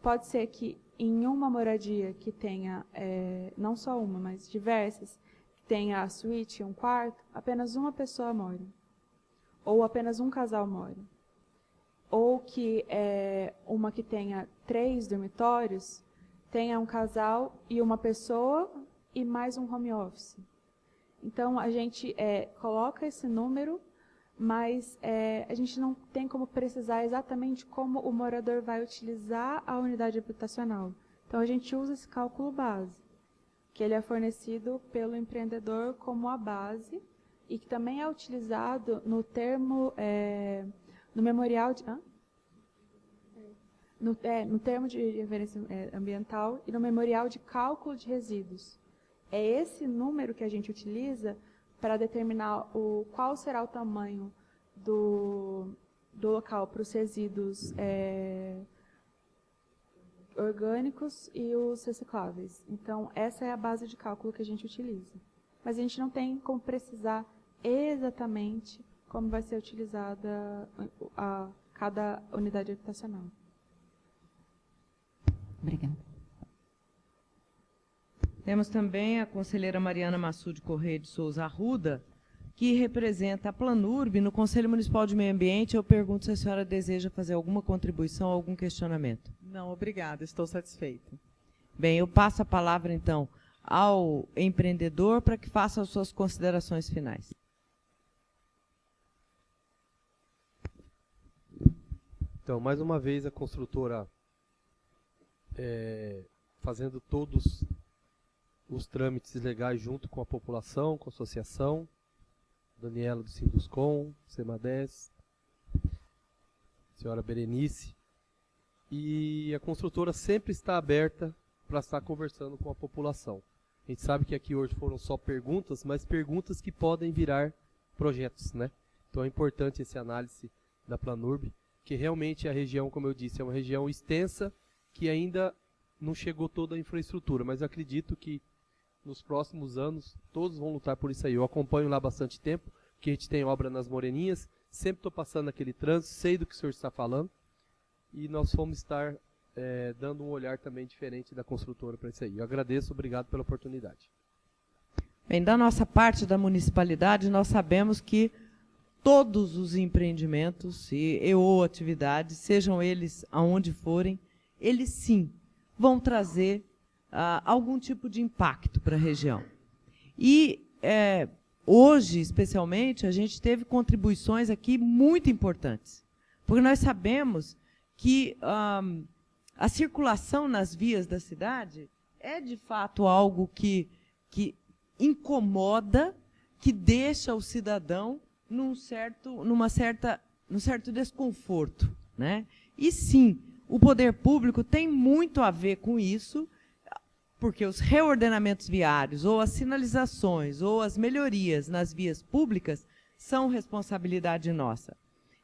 Pode ser que em uma moradia que tenha, não só uma, mas diversas, que tenha a suíte e um quarto, apenas uma pessoa more. Ou apenas um casal more. Ou que uma que tenha 3 dormitórios, tenha um casal e uma pessoa e mais um home office. Então, a gente coloca esse número, mas a gente não tem como precisar exatamente como o morador vai utilizar a unidade habitacional. Então, a gente usa esse cálculo base, que ele é fornecido pelo empreendedor como a base e que também é utilizado no termo, no memorial de... No termo de referência ambiental e no memorial de cálculo de resíduos. É esse número que a gente utiliza para determinar qual será o tamanho do local para os resíduos orgânicos e os recicláveis. Então, essa é a base de cálculo que a gente utiliza. Mas a gente não tem como precisar exatamente como vai ser utilizada cada unidade habitacional. Obrigada. Temos também a conselheira Mariana Massude Corrêa de Souza Arruda, que representa a Planurb no Conselho Municipal de Meio Ambiente. Eu pergunto se a senhora deseja fazer alguma contribuição ou algum questionamento. Não, obrigada, estou satisfeita. Bem, eu passo a palavra, então, ao empreendedor para que faça as suas considerações finais. Então, mais uma vez, a construtora fazendo todos os trâmites legais junto com a população, com a associação, Daniela do Sinduscom, SEMA10, senhora Berenice, e a construtora sempre está aberta para estar conversando com a população. A gente sabe que aqui hoje foram só perguntas, mas perguntas que podem virar projetos, né? Então é importante essa análise da Planurb, que realmente a região, como eu disse, é uma região extensa, que ainda não chegou toda a infraestrutura, mas acredito que nos próximos anos todos vão lutar por isso aí. Eu acompanho lá há bastante tempo, que a gente tem obra nas Moreninhas, sempre estou passando aquele trânsito, sei do que o senhor está falando, e nós vamos estar dando um olhar também diferente da construtora para isso aí. Eu agradeço, obrigado pela oportunidade. Bem, da nossa parte da municipalidade, nós sabemos que todos os empreendimentos ou atividades, sejam eles aonde forem, eles sim vão trazer algum tipo de impacto para a região. E hoje, especialmente, a gente teve contribuições aqui muito importantes, porque nós sabemos que a circulação nas vias da cidade é, de fato, algo que incomoda, que deixa o cidadão num certo desconforto, né? E sim, o poder público tem muito a ver com isso, porque os reordenamentos viários, ou as sinalizações, ou as melhorias nas vias públicas são responsabilidade nossa.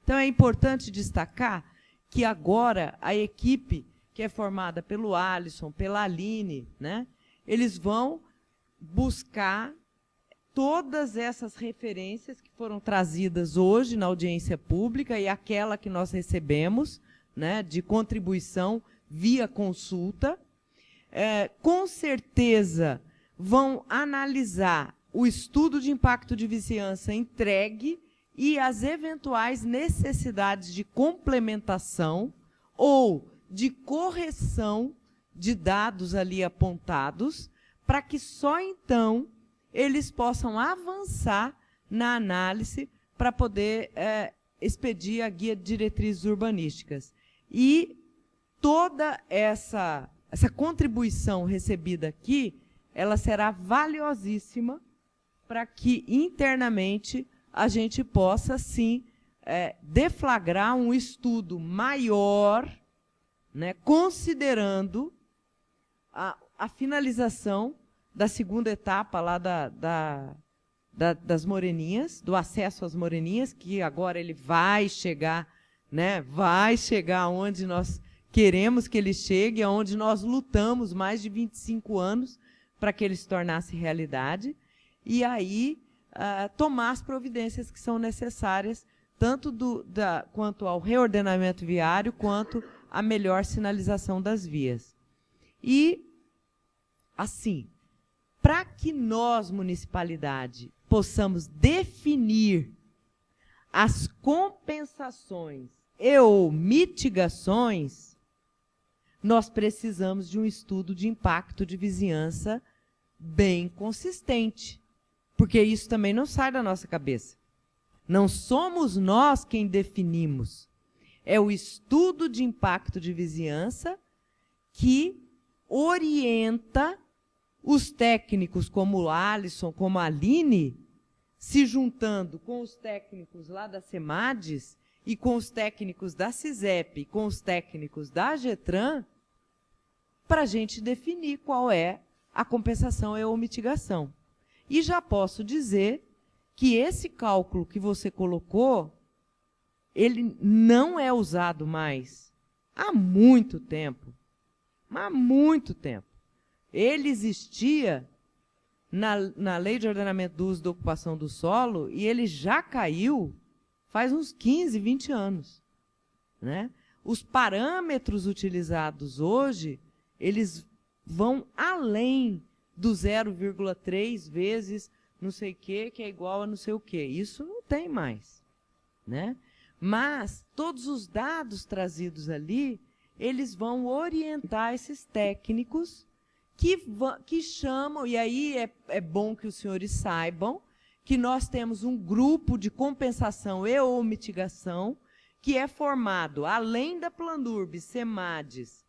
Então, é importante destacar que agora a equipe, que é formada pelo Alisson, pela Aline, né, eles vão buscar todas essas referências que foram trazidas hoje na audiência pública e aquela que nós recebemos, né, de contribuição via consulta. Com certeza vão analisar o estudo de impacto de vizinhança entregue e as eventuais necessidades de complementação ou de correção de dados ali apontados, para que só então eles possam avançar na análise para poder expedir a guia de diretrizes urbanísticas. E toda essa contribuição recebida aqui, ela será valiosíssima para que internamente a gente possa, sim, deflagrar um estudo maior, né, considerando a finalização da segunda etapa lá das Moreninhas, do acesso às Moreninhas, que agora ele vai chegar, né, onde nós queremos que ele chegue, onde nós lutamos mais de 25 anos para que ele se tornasse realidade, e aí tomar as providências que são necessárias, tanto quanto ao reordenamento viário, quanto à melhor sinalização das vias. E, assim, para que nós, municipalidade, possamos definir as compensações e ou mitigações, nós precisamos de um estudo de impacto de vizinhança bem consistente, porque isso também não sai da nossa cabeça. Não somos nós quem definimos. É o estudo de impacto de vizinhança que orienta os técnicos como o Alisson, como a Aline, se juntando com os técnicos lá da SEMADES e com os técnicos da CISEP, com os técnicos da GETRAN, para a gente definir qual é a compensação e ou mitigação. E já posso dizer que esse cálculo que você colocou, ele não é usado mais há muito tempo. Há muito tempo. Ele existia na Lei de Ordenamento do Uso e da Ocupação do Solo e ele já caiu faz uns 15, 20 anos. Né? Os parâmetros utilizados hoje, eles vão além do 0,3 vezes não sei o que é igual a não sei o que. Isso não tem mais. Né? Mas todos os dados trazidos ali, eles vão orientar esses técnicos que chamam, e aí é bom que os senhores saibam, que nós temos um grupo de compensação e ou mitigação, que é formado, além da Planurb, SEMADES,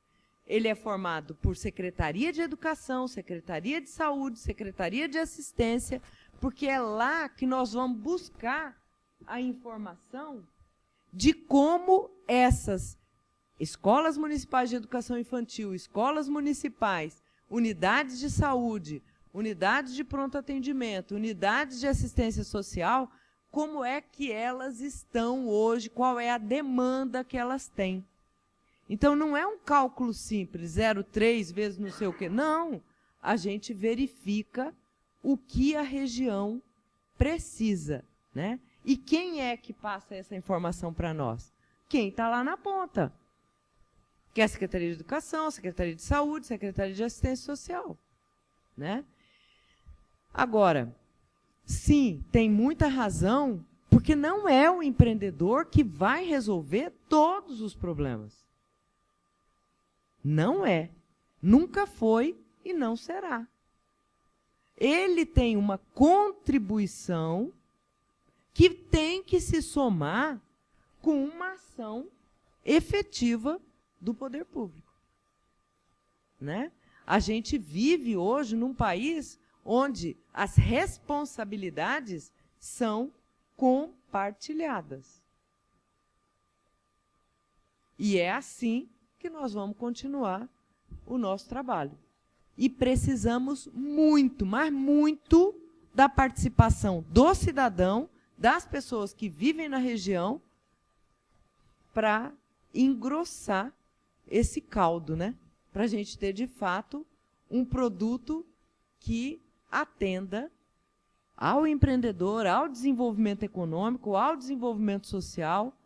ele é formado por Secretaria de Educação, Secretaria de Saúde, Secretaria de Assistência, porque é lá que nós vamos buscar a informação de como essas escolas municipais de educação infantil, escolas municipais, unidades de saúde, unidades de pronto atendimento, unidades de assistência social, como é que elas estão hoje, qual é a demanda que elas têm. Então, não é um cálculo simples, 0,3 vezes não sei o quê. Não, a gente verifica o que a região precisa. Né? E quem é que passa essa informação para nós? Quem está lá na ponta. Que é a Secretaria de Educação, a Secretaria de Saúde, a Secretaria de Assistência Social. Né? Agora, sim, tem muita razão, porque não é o empreendedor que vai resolver todos os problemas. Não é. Nunca foi e não será. Ele tem uma contribuição que tem que se somar com uma ação efetiva do poder público. Né? A gente vive hoje num país onde as responsabilidades são compartilhadas. E é assim que nós vamos continuar o nosso trabalho. E precisamos muito, mas muito, da participação do cidadão, das pessoas que vivem na região, para engrossar esse caldo, né? Para a gente ter, de fato, um produto que atenda ao empreendedor, ao desenvolvimento econômico, ao desenvolvimento social,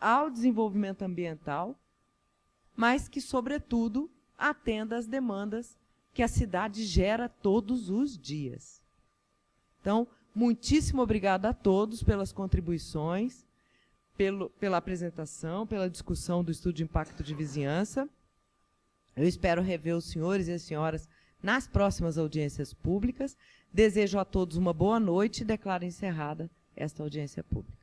ao desenvolvimento ambiental, mas que, sobretudo, atenda às demandas que a cidade gera todos os dias. Então, muitíssimo obrigada a todos pelas contribuições, pela apresentação, pela discussão do estudo de impacto de vizinhança. Eu espero rever os senhores e as senhoras nas próximas audiências públicas. Desejo a todos uma boa noite e declaro encerrada esta audiência pública.